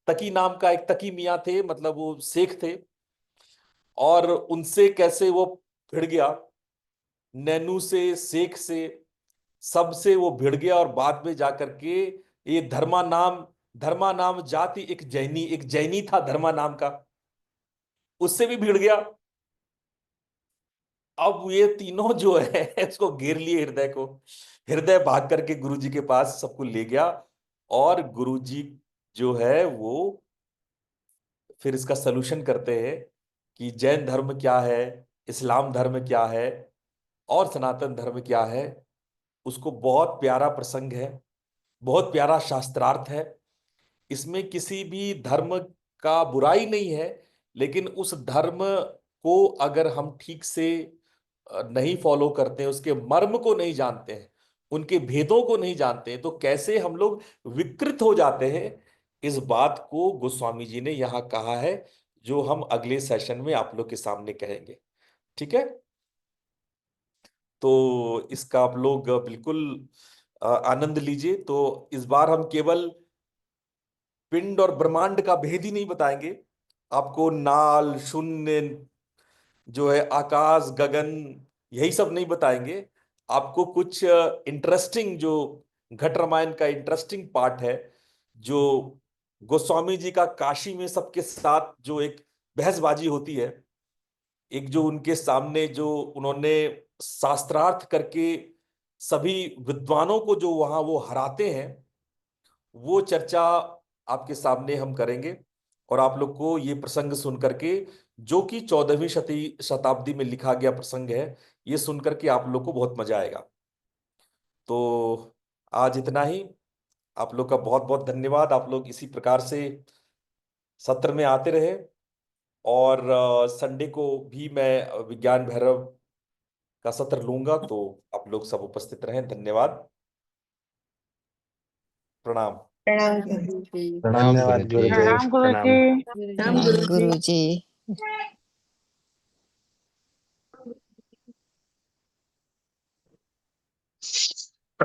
तकी नाम का एक तकी मियाँ थे, मतलब वो शेख थे, और उनसे कैसे वो भिड़ गया, नैनू से, शेख से, सबसे वो भिड़ गया, और बाद में जाकर के ये धर्मा नाम जाति, एक जैनी था धर्मा नाम का, उससे भी भिड़ गया। अब ये तीनों जो है इसको घेर लिए हृदय को। हृदय भाग करके गुरुजी के पास सबको ले गया, और गुरुजी जो है वो फिर इसका सलूशन करते हैं कि जैन धर्म क्या है, इस्लाम धर्म क्या है, और सनातन धर्म क्या है। उसको बहुत प्यारा प्रसंग है, बहुत प्यारा शास्त्रार्थ है। इसमें किसी भी धर्म का बुराई नहीं है, लेकिन उस धर्म को अगर हम ठीक से नहीं फॉलो करते हैं, उसके मर्म को नहीं जानते हैं, उनके भेदों को नहीं जानते हैं, तो कैसे हम लोग विकृत हो जाते हैं। इस बात को गोस्वामी जी ने यहाँ कहा है, जो हम अगले सेशन में आप लोग के सामने कहेंगे। ठीक है, तो इसका आप लोग बिल्कुल आनंद लीजिए। तो इस बार हम केवल पिंड और ब्रह्मांड का भेद ही नहीं बताएंगे, आपको नाल शून्य जो है, आकाश गगन, यही सब नहीं बताएंगे। आपको कुछ इंटरेस्टिंग जो घट रामायण का इंटरेस्टिंग पार्ट है, जो गोस्वामी जी का काशी में सबके साथ जो एक बहसबाजी होती है, एक जो उनके सामने जो उन्होंने शास्त्रार्थ करके सभी विद्वानों को जो वहां वो हराते हैं, वो चर्चा आपके सामने हम करेंगे। और आप लोग को ये प्रसंग सुन करके, जो कि 14वीं शताब्दी में लिखा गया प्रसंग है, ये सुन करके आप लोग को बहुत मजा आएगा। तो आज इतना ही। आप लोग का बहुत बहुत धन्यवाद। आप लोग इसी प्रकार से सत्र में आते रहे, और संडे को भी मैं विज्ञान भैरव का सत्र लूंगा, तो आप लोग सब उपस्थित रहें। धन्यवाद। प्रणाम। प्रणाम गुरुजी। प्रणाम धन्यवाद गुरुजी। गुरुदेव, प्रणाम प्रणाम। गुरुजी। प्रणाम गुरुजी।